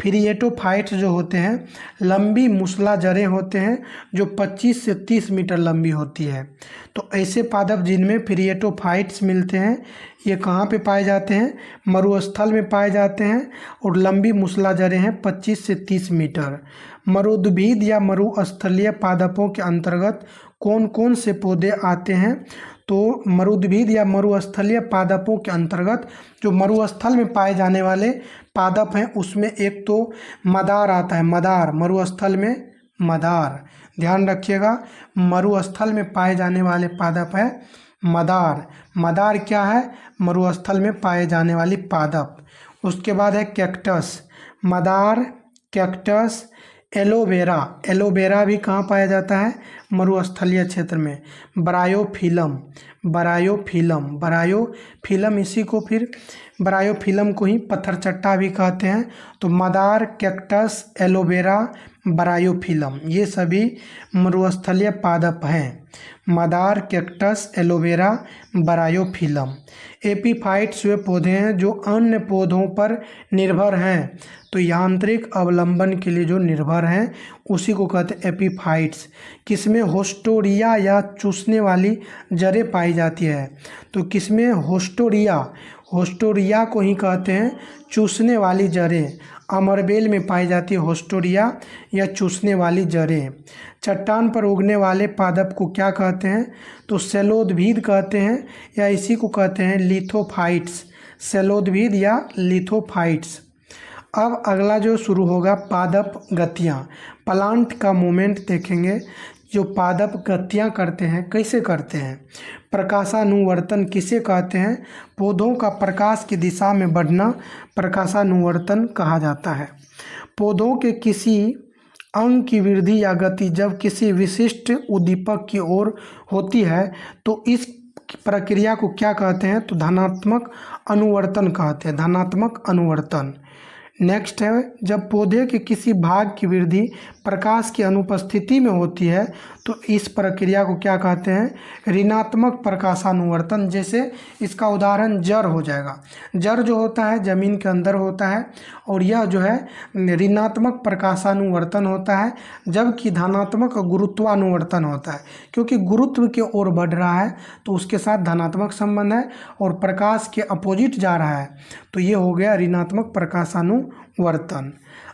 फ्रीएटोफाइट्स जो होते हैं लंबी मूसला जड़ें होते हैं जो 25 से 30 मीटर लंबी होती है। तो ऐसे पादप जिनमें फ्रीएटोफाइट्स मिलते हैं ये कहाँ पे पाए जाते हैं? मरुस्थल में पाए जाते हैं और लंबी मूसला जड़ें हैं 25 से 30 मीटर। मरुद्भिद या मरुस्थलीय पादपों के अंतर्गत कौन कौन से पौधे आते हैं? तो मरुद्भिद या मरुस्थलीय पादपों के अंतर्गत जो मरुस्थल में पाए जाने वाले पादप हैं उसमें एक तो मदार आता है। मदार, मरुस्थल में मदार, ध्यान रखिएगा, मरुस्थल में पाए जाने वाले पादप है मदार। मदार क्या है? मरुस्थल में पाए जाने वाली पादप। उसके बाद है कैक्टस, मदार, कैक्टस, एलोवेरा भी कहाँ पाया जाता है? मरुस्थलीय क्षेत्र में। बरायोफिलम, इसी को फिर बरायोफिलम को ही पत्थर चट्टा भी कहते हैं। तो मदार, कैक्टस, एलोवेरा, बरायोफिलम ये सभी मरुस्थलीय पादप हैं। मदार, कैक्टस, एलोवेरा, बरायोफिलम। एपीफाइट्स वे पौधे हैं जो अन्य पौधों पर निर्भर हैं। तो यांत्रिक अवलंबन के लिए जो निर्भर हैं उसी को कहते हैं एपीफाइट्स। किसमें? होस्टोरिया या चूसने वाली जड़ें पाई जाती है। तो किसमें? होस्टोरिया को ही कहते हैं चूसने वाली जड़ें। अमरबेल में पाई जाती है होस्टोरिया या चूसने वाली जड़ें। चट्टान पर उगने वाले पादप को क्या कहते हैं? तो सेलोद्भिद कहते हैं या इसी को कहते हैं लिथोफाइट्स। सेलोद्भिद या लिथोफाइट्स। अब अगला जो शुरू होगा पादप गतियाँ। प्लांट का मूवमेंट देखेंगे। जो पादप गतियाँ करते हैं कैसे करते हैं? प्रकाशानुवर्तन किसे कहते हैं? पौधों का प्रकाश की दिशा में बढ़ना प्रकाशानुवर्तन कहा जाता है। पौधों के किसी अंग की वृद्धि या गति जब किसी विशिष्ट उद्दीपक की ओर होती है तो इस प्रक्रिया को क्या कहते हैं? तो धनात्मक अनुवर्तन कहते हैं। धनात्मक अनुवर्तन। नेक्स्ट है, जब पौधे के किसी भाग की वृद्धि प्रकाश की अनुपस्थिति में होती है तो इस प्रक्रिया को क्या कहते हैं? ऋणात्मक प्रकाशानुवर्तन। जैसे इसका उदाहरण जड़ हो जाएगा। जड़ जो होता है ज़मीन के अंदर होता है और यह जो है ऋणात्मक प्रकाशानुवर्तन होता है, जबकि धनात्मक गुरुत्वानुवर्तन होता है। क्योंकि गुरुत्व की ओर बढ़ रहा है तो उसके साथ धनात्मक संबंध है और प्रकाश के अपोजिट जा रहा है तो ये हो गया ऋणात्मक प्रकाशानुवर्तन।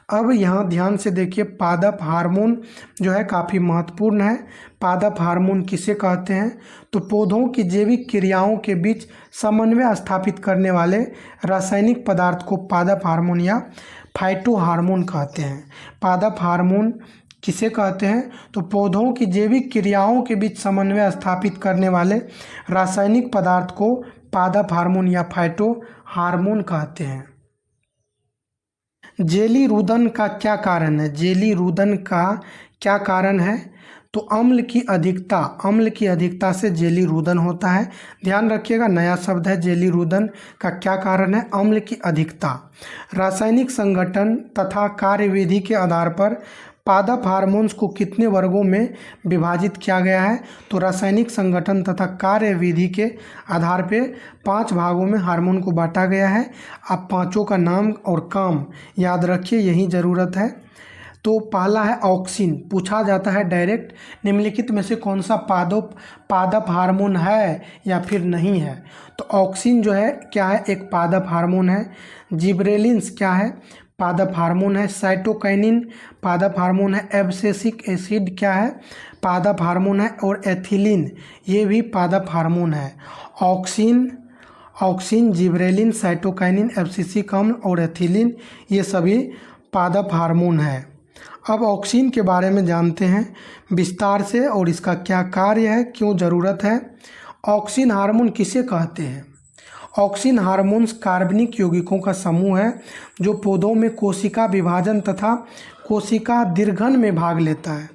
अब यहाँ ध्यान से देखिए, पादप हार्मोन जो है काफ़ी महत्वपूर्ण है। पादप हार्मोन किसे कहते हैं? तो पौधों की जैविक क्रियाओं के बीच समन्वय स्थापित करने वाले रासायनिक पदार्थ को पादप हार्मोन या फाइटो हार्मोन कहते हैं। पादप हार्मोन किसे कहते हैं? तो पौधों की जैविक क्रियाओं के बीच समन्वय स्थापित करने वाले रासायनिक पदार्थ को पादप हार्मोन या फाइटो हार्मोन कहते हैं। जेली रुदन का क्या कारण है? जेली रुदन का क्या कारण है? तो अम्ल की अधिकता से जेली रुदन होता है। ध्यान रखिएगा, नया शब्द है। जेली रुदन का क्या कारण है? अम्ल की अधिकता। रासायनिक संगठन तथा कार्यविधि के आधार पर पादप हार्मोन्स को कितने वर्गों में विभाजित किया गया है? तो रासायनिक संगठन तथा कार्यविधि के आधार पे 5 भागों में हार्मोन को बांटा गया है। आप पांचों का नाम और काम याद रखिए, यही ज़रूरत है। तो पहला है ऑक्सिन। पूछा जाता है डायरेक्ट, निम्नलिखित में से कौन सा पादप हार्मोन है या फिर नहीं है? तो ऑक्सिन जो है क्या है? एक पादप हार्मोन है। जिब्रेलिन्स क्या है? पादप हार्मोन है। साइटोकाइनिन पादप हार्मोन है। एब्सिसिक एसिड क्या है? पादप हार्मोन है। और एथिलीन ये भी पादप हार्मोन है। ऑक्सिन, जिब्रेलिन, साइटोकाइनिन, एब्सिसिक अम्ल और एथिलीन ये सभी पादप हार्मोन है। अब ऑक्सिन के बारे में जानते हैं विस्तार से और इसका क्या कार्य है, क्यों ज़रूरत है। ऑक्सिन हार्मोन किसे कहते हैं? ऑक्सिन हार्मोन्स कार्बनिक यौगिकों का समूह है जो पौधों में कोशिका विभाजन तथा कोशिका दीर्घन में भाग लेता है।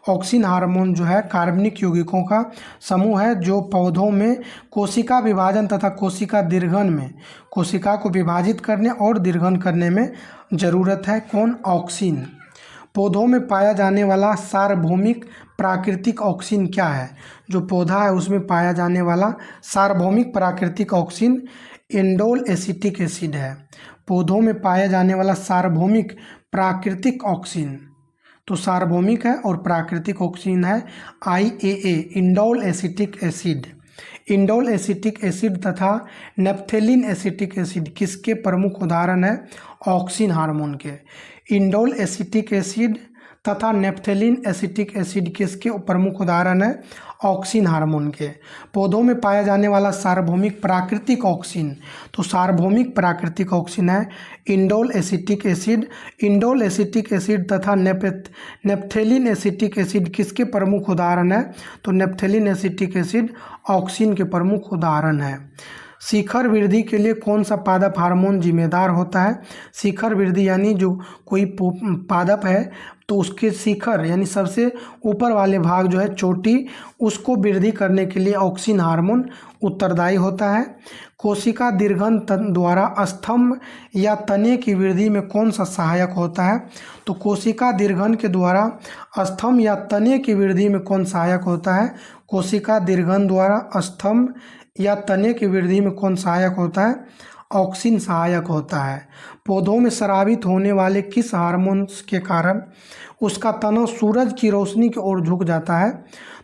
ऑक्सिन हार्मोन जो है कार्बनिक यौगिकों का समूह है जो पौधों में कोशिका विभाजन तथा कोशिका दीर्घन में कोशिका को विभाजित करने और दीर्घन करने में ज़रूरत है। कौन? ऑक्सिन। पौधों में पाया जाने वाला सार्वभौमिक प्राकृतिक ऑक्सिन क्या है? जो पौधा है उसमें पाया जाने वाला सार्वभौमिक प्राकृतिक ऑक्सिन इंडोल एसिटिक एसिड है। पौधों में पाया जाने वाला सार्वभौमिक प्राकृतिक ऑक्सिन, तो सार्वभौमिक है और प्राकृतिक ऑक्सिन है IAA, indole acetic acid. Indole acetic acid तथा नेप्थेलिन एसिटिक एसिड किसके प्रमुख उदाहरण है? ऑक्सिन हार्मोन के। इंडोल एसिटिक एसिड तथा नेप्थेलिन एसिटिक एसिड किसके प्रमुख उदाहरण है? ऑक्सिन हार्मोन के। पौधों में पाया जाने वाला सार्वभौमिक प्राकृतिक ऑक्सिन, तो सार्वभौमिक प्राकृतिक ऑक्सिन है indole acetic acid. Indole acetic acid तथा नेप्थेलिन एसिटिक एसिड किसके प्रमुख उदाहरण है? तो नेप्थेलिन एसिटिक एसिड ऑक्सिन के प्रमुख उदाहरण है। शिखर वृद्धि के लिए कौन सा पादप हार्मोन जिम्मेदार होता है? शिखर वृद्धि यानी जो कोई पादप है तो उसके शिखर यानी सबसे ऊपर वाले भाग जो है चोटी, उसको वृद्धि करने के लिए ऑक्सिन हार्मोन उत्तरदायी होता है। कोशिका दीर्घन द्वारा स्तंभ या तने की वृद्धि में कौन सा सहायक होता है? तो कोशिका दीर्घन के द्वारा स्तंभ या तने की वृद्धि में कौन सहायक होता है? कोशिका दीर्घन द्वारा स्तंभ या तने की वृद्धि में कौन सहायक होता है? ऑक्सिन सहायक होता है। पौधों में स्रावित होने वाले किस हार्मोन्स के कारण उसका तना सूरज की रोशनी की ओर झुक जाता है?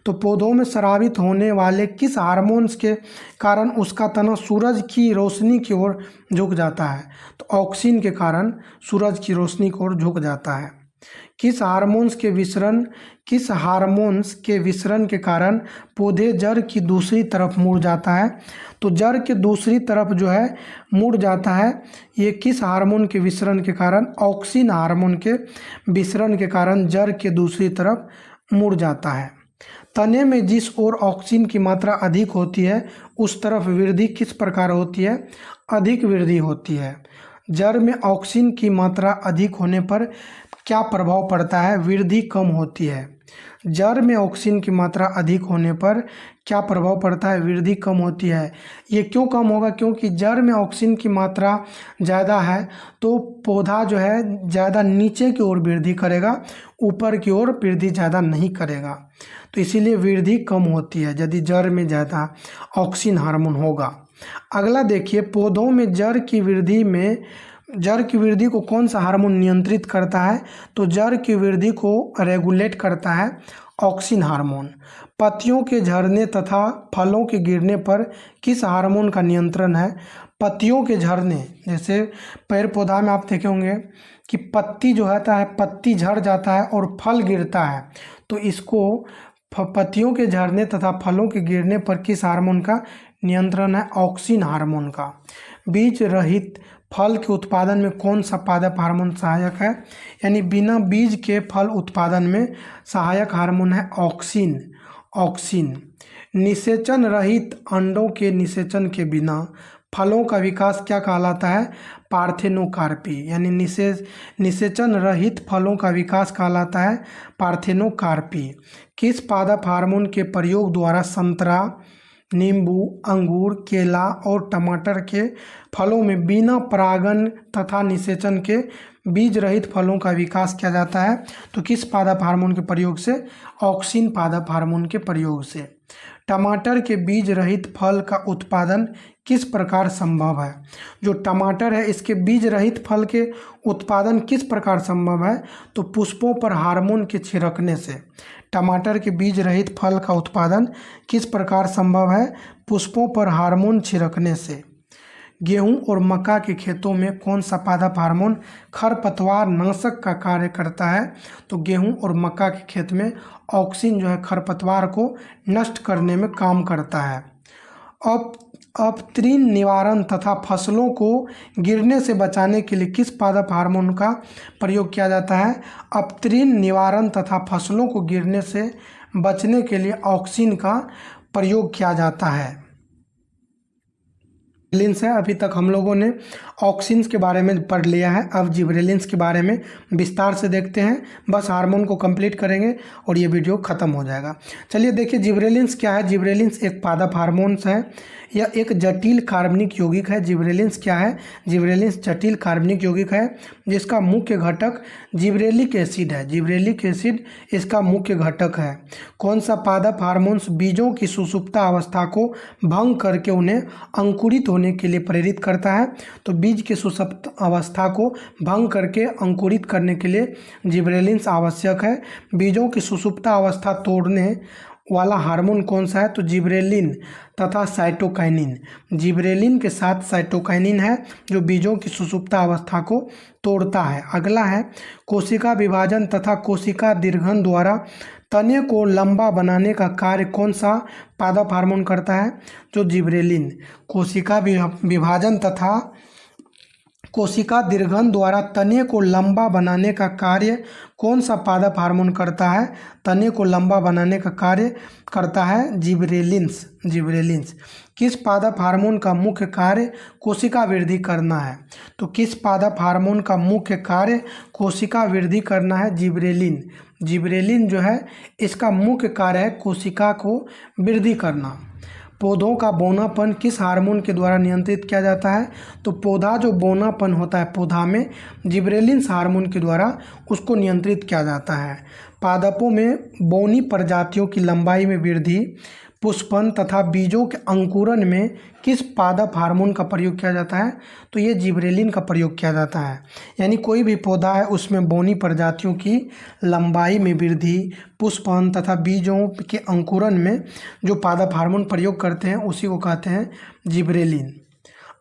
तो पौधों में स्रावित होने वाले किस हार्मोन्स के कारण उसका तना सूरज की रोशनी की ओर झुक जाता है? तो ऑक्सिन के कारण सूरज की रोशनी की ओर झुक जाता है। किस हार्मोन्स के विसरण के कारण पौधे जड़ की दूसरी तरफ मुड़ जाता है? तो जड़ के दूसरी तरफ जो है मुड़ जाता है, ये किस हार्मोन के विसरण के कारण? ऑक्सिन हार्मोन के विसरण के कारण जड़ के दूसरी तरफ मुड़ जाता है। तने में जिस ओर ऑक्सिन की मात्रा अधिक होती है उस तरफ वृद्धि किस प्रकार होती है? अधिक वृद्धि होती है। जड़ में ऑक्सिन की मात्रा अधिक होने पर क्या प्रभाव पड़ता है? वृद्धि कम होती है। जड़ में ऑक्सीजन की मात्रा अधिक होने पर क्या प्रभाव पड़ता है? वृद्धि कम होती है। ये क्यों कम होगा? क्योंकि जड़ में ऑक्सीजन की मात्रा ज़्यादा है तो पौधा जो है ज़्यादा नीचे की ओर वृद्धि करेगा, ऊपर की ओर वृद्धि ज़्यादा नहीं करेगा, तो इसीलिए वृद्धि कम होती है यदि जड़ में ज़्यादा ऑक्सीजन हार्मोन होगा। अगला देखिए, पौधों में जड़ की वृद्धि को कौन सा हार्मोन नियंत्रित करता है? तो जड़ की वृद्धि को रेगुलेट करता है ऑक्सिन हार्मोन। पत्तियों के झड़ने तथा फलों के गिरने पर किस हार्मोन का नियंत्रण है? पत्तियों के झड़ने, जैसे पेड़ पौधा में आप देखे होंगे कि पत्ती जो होता है, पत्ती झड़ जाता है और फल गिरता है, तो इसको पत्तियों के झड़ने तथा फलों के गिरने पर किस हार्मोन का नियंत्रण है? ऑक्सिन हार्मोन का। बीज रहित फल के उत्पादन में कौन सा पादप हार्मोन सहायक है? यानी बिना बीज के फल उत्पादन में सहायक हार्मोन है ऑक्सिन। ऑक्सिन। निषेचन रहित अंडों के निषेचन के बिना फलों का विकास क्या कहलाता है? पार्थेनोकार्पी। यानी निषेचन रहित फलों का विकास कहलाता है पार्थेनोकार्पी। किस पादप हार्मोन के प्रयोग द्वारा संतरा, नींबू, अंगूर, केला और टमाटर के फलों में बिना परागन तथा निषेचन के बीज रहित फलों का विकास किया जाता है? तो किस पादप हार्मोन के प्रयोग से? ऑक्सिन पादप हार्मोन के प्रयोग से। टमाटर के बीज रहित फल का उत्पादन किस प्रकार संभव है? जो टमाटर है इसके बीज रहित फल के उत्पादन किस प्रकार संभव है? तो पुष्पों पर हार्मोन के छिड़कने से। टमाटर के बीज रहित फल का उत्पादन किस प्रकार संभव है? पुष्पों पर हार्मोन छिड़कने से। गेहूं और मक्का के खेतों में कौन सा पादप हार्मोन खरपतवार नाशक का कार्य करता है? तो गेहूं और मक्का के खेत में ऑक्सिन जो है खरपतवार को नष्ट करने में काम करता है। अपतृण निवारण तथा फसलों को गिरने से बचाने के लिए किस पादप हार्मोन का प्रयोग किया जाता है? अपतृण निवारण तथा फसलों को गिरने से बचने के लिए ऑक्सिन का प्रयोग किया जाता है। जिब्रेलिन्स है। अभी तक हम लोगों ने ऑक्सिन्स के बारे में पढ़ लिया है, अब जिब्रेलिन्स के बारे में विस्तार से देखते हैं। बस हार्मोन को कंप्लीट करेंगे और ये वीडियो ख़त्म हो जाएगा। चलिए देखिए जिब्रेलिन्स क्या है। जिब्रेलिन्स एक पादप हार्मोन्स है, यह एक जटिल कार्बनिक यौगिक है। जिब्रेलिन्स क्या है? जिब्रेलिन्स जटिल कार्बनिक यौगिक है जिसका मुख्य घटक जिब्रेलिक एसिड है। जिब्रेलिक एसिड इसका मुख्य घटक है। कौन सा पादप हार्मोन्स बीजों की सुषुप्ता अवस्था को भंग करके उन्हें अंकुरित होने के लिए प्रेरित करता है? तो बीज की सुषुप्त अवस्था को भंग करके अंकुरित करने के लिए जिब्रेलिन्स आवश्यक है। बीजों की सुषुप्ता अवस्था तोड़ने वाला हार्मोन कौन सा है? तो जिब्रेलिन तथा साइटोकाइनिन। जिब्रेलिन के साथ साइटोकाइनिन है जो बीजों की सुषुप्ता अवस्था को तोड़ता है। अगला है कोशिका विभाजन तथा कोशिका दीर्घन द्वारा तने को लंबा बनाने का कार्य कौन सा पादप हार्मोन करता है? जो जिब्रेलिन। कोशिका विभाजन तथा कोशिका दीर्घन द्वारा तने को लंबा बनाने का कार्य कौन सा पादप हार्मोन करता है? तने को लंबा बनाने का कार्य करता है जिब्रेलिन्स। जिब्रेलिन्स। किस पादप हार्मोन का मुख्य कार्य कोशिका वृद्धि करना है? तो किस पादप हार्मोन का मुख्य कार्य कोशिका वृद्धि करना है? जिब्रेलिन। जिब्रेलिन जो है इसका मुख्य कार्य है कोशिका को वृद्धि करना। पौधों का बौनापन किस हार्मोन के द्वारा नियंत्रित किया जाता है? तो पौधा जो बौनापन होता है पौधा में जिब्रेलिन्स हार्मोन के द्वारा उसको नियंत्रित किया जाता है। पादपों में बौनी प्रजातियों की लंबाई में वृद्धि, पुष्पन तथा बीजों के अंकुरन में किस पादप हार्मोन का प्रयोग किया जाता है? तो ये जिब्रेलिन का प्रयोग किया जाता है। यानी कोई भी पौधा है उसमें बौनी प्रजातियों की लंबाई में वृद्धि, पुष्पन तथा बीजों के अंकुरन में जो पादप हार्मोन प्रयोग करते हैं उसी को कहते हैं जिब्रेलिन।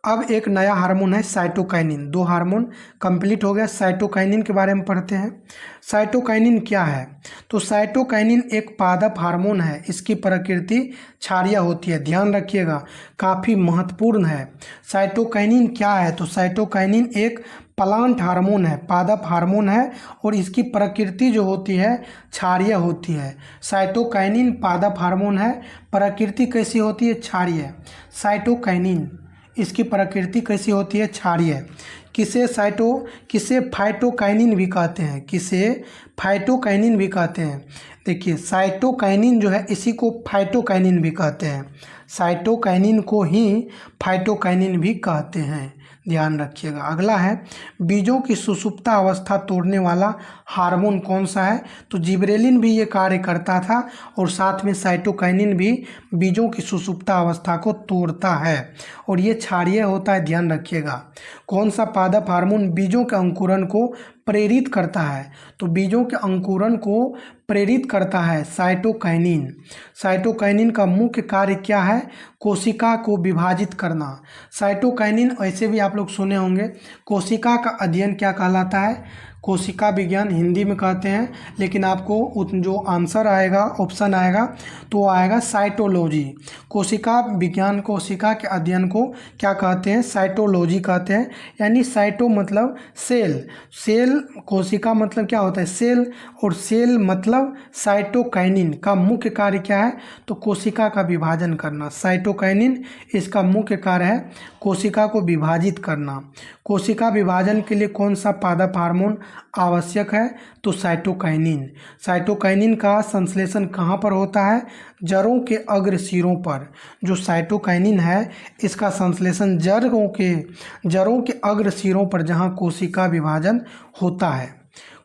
अब एक नया हार्मोन है साइटोकाइनिन। दो हार्मोन कंप्लीट हो गया। साइटोकाइनिन के बारे में पढ़ते हैं। साइटोकाइनिन क्या है? तो साइटोकाइनिन एक पादप हार्मोन है। इसकी प्रकृति क्षारीय होती है, ध्यान रखिएगा, काफ़ी महत्वपूर्ण है। साइटोकाइनिन क्या है? तो साइटोकाइनिन एक प्लांट हार्मोन है, पादप हार्मोन है और इसकी प्रकृति जो होती है क्षारीय होती है। साइटोकाइनिन पादप हार्मोन है, प्रकृति कैसी होती है? क्षारीय। साइटोकाइनिन इसकी प्रकृति कैसी होती है? क्षारीय। किसे फाइटोकाइनिन भी कहते हैं? किसे फाइटोकाइनिन भी कहते हैं? देखिए साइटोकाइनिन जो है इसी को फाइटोकाइनिन भी कहते हैं। साइटोकाइनिन को ही फाइटोकाइनिन भी कहते हैं, ध्यान रखिएगा। अगला है बीजों की सुषुप्ता अवस्था तोड़ने वाला हार्मोन कौन सा है? तो जिब्रेलिन भी ये कार्य करता था और साथ में साइटोकाइनिन भी बीजों की सुषुप्ता अवस्था को तोड़ता है और ये क्षारीय होता है, ध्यान रखिएगा। कौन सा पादप हार्मोन बीजों के अंकुरन को प्रेरित करता है, तो बीजों के अंकुरण को प्रेरित करता है साइटोकाइनिन। साइटोकाइनिन का मुख्य कार्य क्या है? कोशिका को विभाजित करना। साइटोकाइनिन ऐसे भी आप लोग सुने होंगे। कोशिका का अध्ययन क्या कहलाता है? कोशिका विज्ञान हिंदी में कहते हैं, लेकिन आपको जो आंसर आएगा, ऑप्शन आएगा, तो वो आएगा साइटोलॉजी। कोशिका विज्ञान, कोशिका के अध्ययन को क्या कहते हैं? साइटोलॉजी कहते हैं। यानी साइटो मतलब सेल, सेल, कोशिका मतलब क्या होता है? सेल, और सेल मतलब साइटोकाइनिन का मुख्य कार्य क्या है? तो कोशिका का विभाजन करना। साइटोकाइनिन इसका मुख्य कार्य है कोशिका को विभाजित करना। कोशिका विभाजन के लिए कौन सा पादप हार्मोन आवश्यक है? तो साइटोकाइनिन। साइटोकाइनिन का संश्लेषण कहाँ पर होता है? जड़ों के अग्र सिरों पर। जो साइटोकाइनिन है इसका संश्लेषण जड़ों के अग्र सिरों पर, जहाँ कोशिका विभाजन होता है।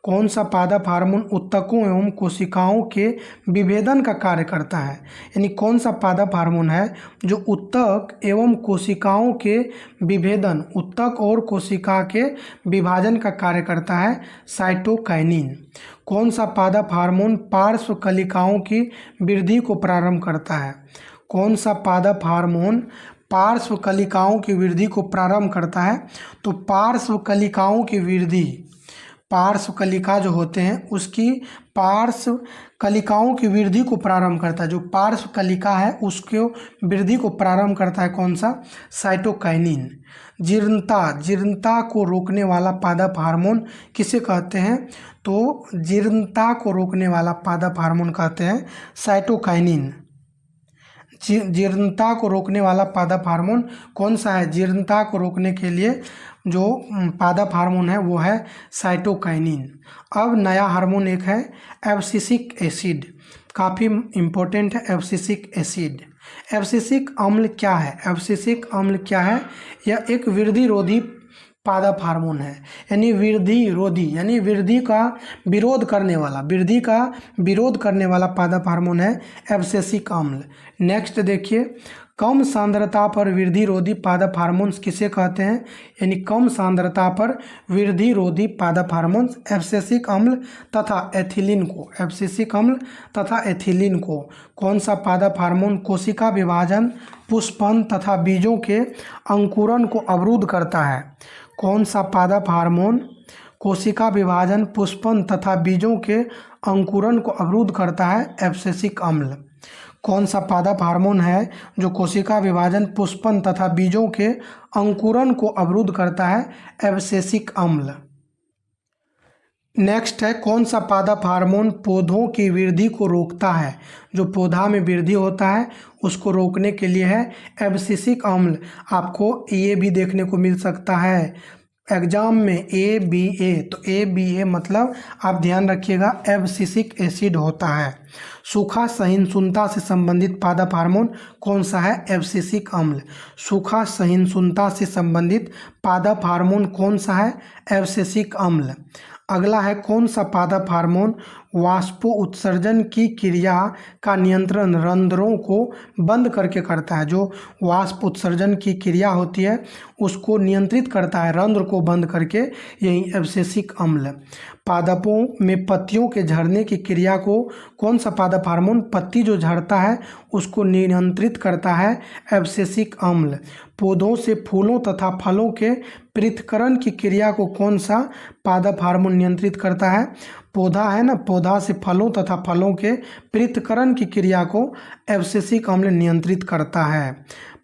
कौन सा पादप हार्मोन ऊतकों एवं कोशिकाओं के विभेदन का कार्य करता है? यानी कौन सा पादप हार्मोन है जो ऊतक एवं कोशिकाओं के विभेदन, ऊतक और कोशिका के विभाजन का कार्य करता है? साइटोकाइनिन। कौन सा पादप हार्मोन पार्श्व कलिकाओं की वृद्धि को प्रारंभ करता है? कौन सा पादप हार्मोन पार्श्व कलिकाओं की वृद्धि को प्रारंभ करता है? तो पार्श्व कलिकाओं की वृद्धि, पार्श्व कलिका जो होते हैं उसकी पार्श्व कलिकाओं की वृद्धि को प्रारंभ करता है। जो पार्श्व कलिका है उसको वृद्धि को प्रारंभ करता है कौन सा? साइटोकाइनिन। जीर्णता को रोकने वाला पादप हार्मोन किसे कहते हैं? तो जीर्णता को रोकने वाला पादप हार्मोन कहते हैं साइटोकाइनिन। जीर्णता को रोकने वाला पादप हार्मोन कौन सा है? जीर्णता को रोकने के लिए जो पादप हार्मोन है वो है साइटोकाइनिन। अब नया हार्मोन एक है एब्सिसिक एसिड, काफ़ी इम्पोर्टेंट है एब्सिसिक एसिड। एब्सिसिक अम्ल क्या है? एब्सिसिक अम्ल क्या है? यह एक वृद्धिरोधी पादप हार्मोन है। यानी वृद्धिरोधी, यानी वृद्धि का विरोध करने वाला पादप हार्मोन है एब्सिसिक अम्ल। नेक्स्ट देखिए, कम सांद्रता पर वृद्धिरोधी पादप हार्मोन्स किसे कहते हैं? यानी कम सांद्रता पर वृद्धिरोधी पादप हार्मोन्स एब्सिसिक अम्ल तथा एथिलीन को, एब्सिसिक अम्ल तथा एथिलीन को। कौन सा पादप हार्मोन कोशिका विभाजन, पुष्पन तथा बीजों के अंकुरण को अवरुद्ध करता है? कौन सा पादप हार्मोन कोशिका विभाजन, पुष्पन तथा बीजों के अंकुरण को अवरुद्ध करता है? एब्सिसिक अम्ल। कौन सा पादप हार्मोन है जो कोशिका विभाजन, पुष्पन तथा बीजों के अंकुरण को अवरुद्ध करता है? एब्सिसिक अम्ल। नेक्स्ट है, कौन सा पादप हार्मोन पौधों की वृद्धि को रोकता है? जो पौधा में वृद्धि होता है उसको रोकने के लिए है एब्सिसिक अम्ल। आपको ये भी देखने को मिल सकता है एग्जाम में ABA, तो ABA मतलब आप ध्यान रखिएगा एब्सिसिक एसिड होता है। सूखा सहिष्णुता से संबंधित पादप हार्मोन कौन सा है? एब्सिसिक अम्ल। सूखा सहिष्णुता से संबंधित पादप हार्मोन कौन सा है? एब्सिसिक अम्ल। अगला है, कौन सा पादप हार्मोन वाष्पोत्सर्जन की क्रिया का नियंत्रण रंध्रों को बंद करके करता है? जो वाष्प उत्सर्जन की क्रिया होती है उसको नियंत्रित करता है रंध्र को बंद करके, यही एब्सिसिक अम्ल। पादपों में पत्तियों के झड़ने की क्रिया को कौन सा पादप हार्मोन, पत्ती जो झड़ता है उसको नियंत्रित करता है? एब्सिसिक अम्ल। पौधों से फूलों तथा फलों के पृथक्करण की क्रिया को कौन सा पादप हार्मोन नियंत्रित करता है? पौधा है ना, पौधा से फलों तथा फलों के पृथक्करण की क्रिया को एब्सिसिक अम्ल नियंत्रित करता है।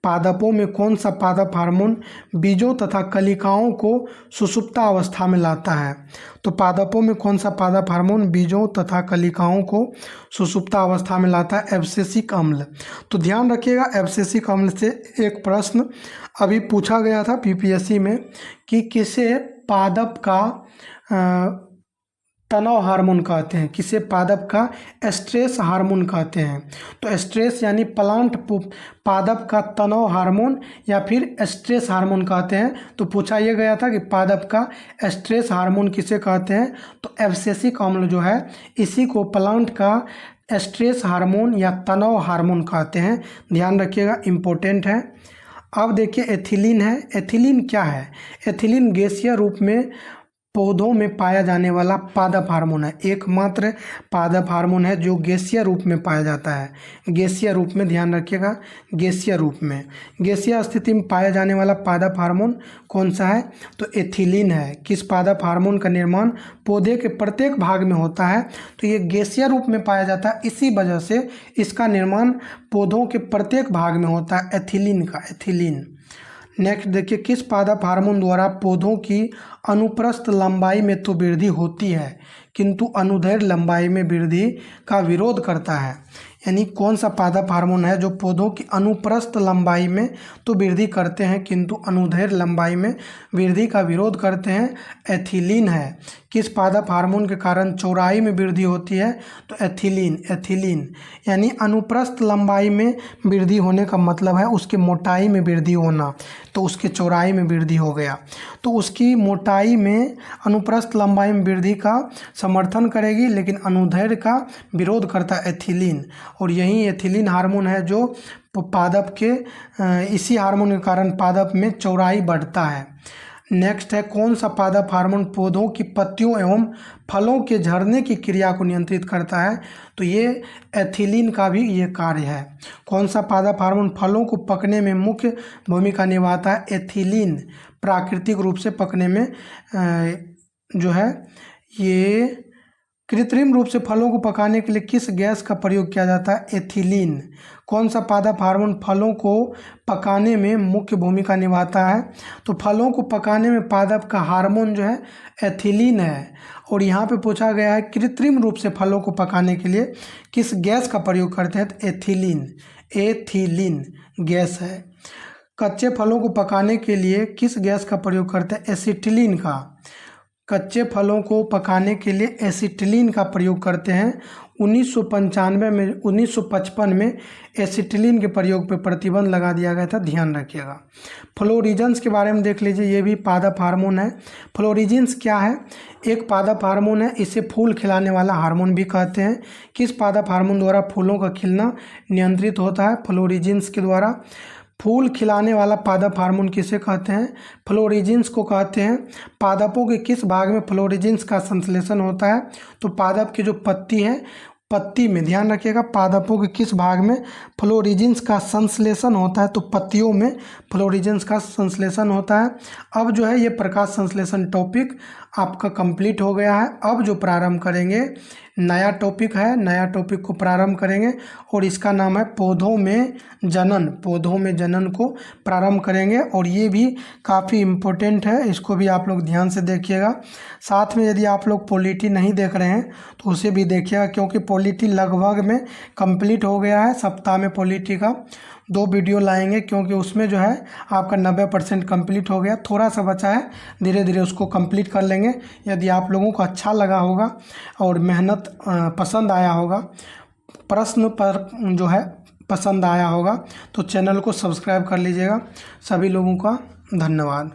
पादपों में कौन सा पादप हार्मोन बीजों तथा कलिकाओं को सुषुप्त अवस्था में लाता है? तो पादपों में कौन सा पादप हार्मोन बीजों तथा कलिकाओं को सुषुप्त अवस्था में लाता है? एब्सिसिक अम्ल। तो ध्यान रखिएगा, एब्सिसिक अम्ल से एक प्रश्न अभी पूछा गया था PPSC में कि किसे पादप का तनाव हार्मोन कहते हैं, किसे पादप का स्ट्रेस हार्मोन कहते हैं? तो स्ट्रेस यानी प्लांट पादप का तनाव हार्मोन या फिर स्ट्रेस हार्मोन कहते हैं। तो पूछा यह गया था कि पादप का स्ट्रेस हार्मोन किसे कहते हैं? तो एब्सिसिक अम्ल जो है इसी को प्लांट का स्ट्रेस हार्मोन या तनाव हार्मोन कहते हैं। ध्यान रखिएगा, इम्पोर्टेंट है। अब देखिए एथिलीन है। एथिलीन क्या है? एथिलीन गैसीय रूप में पौधों में पाया जाने वाला पादप हार्मोन है, एकमात्र पादप हार्मोन है जो गैसीय रूप में पाया जाता है। गैसीय रूप में, ध्यान रखिएगा, गैसीय रूप में, गैसीय स्थिति में पाया जाने वाला पादप हार्मोन कौन सा है? तो एथिलीन है। किस पादप हार्मोन का निर्माण पौधे के प्रत्येक भाग में होता है? तो ये गैसीय रूप में पाया जाता है, इसी वजह से इसका निर्माण पौधों के प्रत्येक भाग में होता है, एथिलीन का, एथिलीन। नेक्स्ट देखिए, किस पादप हार्मोन द्वारा पौधों की अनुप्रस्थ लंबाई में तो वृद्धि होती है किंतु अनुदैर्घ्य लंबाई में वृद्धि का विरोध करता है? यानी कौन सा पादप हार्मोन है जो पौधों की अनुप्रस्थ लंबाई में तो वृद्धि करते हैं किंतु अनुदैर्घ्य लंबाई में वृद्धि का विरोध करते हैं? एथिलीन है। किस पादप हार्मोन के कारण चौड़ाई में वृद्धि होती है? तो एथिलीन, एथिलीन। यानी अनुप्रस्थ लंबाई में वृद्धि होने का मतलब है उसकी मोटाई में वृद्धि होना, तो उसके चौड़ाई में वृद्धि हो गया, तो उसकी मोटाई में अनुप्रस्थ लंबाई में वृद्धि का समर्थन करेगी, लेकिन अनुदैर्घ्य का विरोध करता है एथिलीन। और यही एथिलीन हार्मोन है जो पादप के, इसी हार्मोन के कारण पादप में चौड़ाई बढ़ता है। नेक्स्ट है, कौन सा पादप हार्मोन पौधों की पत्तियों एवं फलों के झड़ने की क्रिया को नियंत्रित करता है? तो ये एथिलीन का भी ये कार्य है। कौन सा पादप हार्मोन फलों को पकने में मुख्य भूमिका निभाता है? एथिलीन। प्राकृतिक रूप से पकने में जो है, ये कृत्रिम रूप से फलों को पकाने के लिए किस गैस का प्रयोग किया जाता है? एथिलीन। कौन सा पादप हार्मोन फलों को पकाने में मुख्य भूमिका निभाता है? तो फलों को पकाने में पादप का हार्मोन जो है एथिलीन है। और यहाँ पे पूछा गया है कृत्रिम रूप से फलों को पकाने के लिए किस गैस का प्रयोग करते हैं? तो एथिलीन, एथिलीन गैस है। कच्चे फलों को पकाने के लिए किस गैस का प्रयोग करते हैं? एसिटिलीन का। कच्चे फलों को पकाने के लिए एसिटिलीन का प्रयोग करते हैं। 1955 में एसिटिलीन के प्रयोग पर प्रतिबंध लगा दिया गया था, ध्यान रखिएगा। फ्लोरिजेंस के बारे में देख लीजिए, ये भी पादप हार्मोन है। फ्लोरिजेंस क्या है? एक पादप हार्मोन है, इसे फूल खिलाने वाला हार्मोन भी कहते हैं। किस पादप हार्मोन द्वारा फूलों का खिलना नियंत्रित होता है? फ्लोरिजेंस के द्वारा। फूल खिलाने वाला पादप हार्मोन किसे कहते हैं? फ्लोरिजेंस को कहते हैं। पादपों के किस भाग में फ्लोरिजेंस का संश्लेषण होता है? तो पादप की जो पत्ती है, पत्ती में, ध्यान रखिएगा, पादपों के किस भाग में फ्लोरिजेंस का संश्लेषण होता है? तो पत्तियों में फ्लोरिजेंस का संश्लेषण होता है। अब जो है ये प्रकाश संश्लेषण टॉपिक आपका कंप्लीट हो गया है। अब जो प्रारंभ करेंगे नया टॉपिक है, नया टॉपिक को प्रारंभ करेंगे और इसका नाम है पौधों में जनन। पौधों में जनन को प्रारंभ करेंगे और ये भी काफ़ी इम्पोर्टेंट है, इसको भी आप लोग ध्यान से देखिएगा। साथ में यदि आप लोग पॉलिटी नहीं देख रहे हैं तो उसे भी देखिएगा, क्योंकि पॉलिटी लगभग में कंप्लीट हो गया है। सप्ताह में पॉलिटी का 2 वीडियो लाएंगे, क्योंकि उसमें जो है आपका 90% कंप्लीट हो गया, थोड़ा सा बचा है, धीरे धीरे उसको कंप्लीट कर लेंगे। यदि आप लोगों को अच्छा लगा होगा और मेहनत पसंद आया होगा, प्रश्न पर जो है पसंद आया होगा, तो चैनल को सब्सक्राइब कर लीजिएगा। सभी लोगों का धन्यवाद।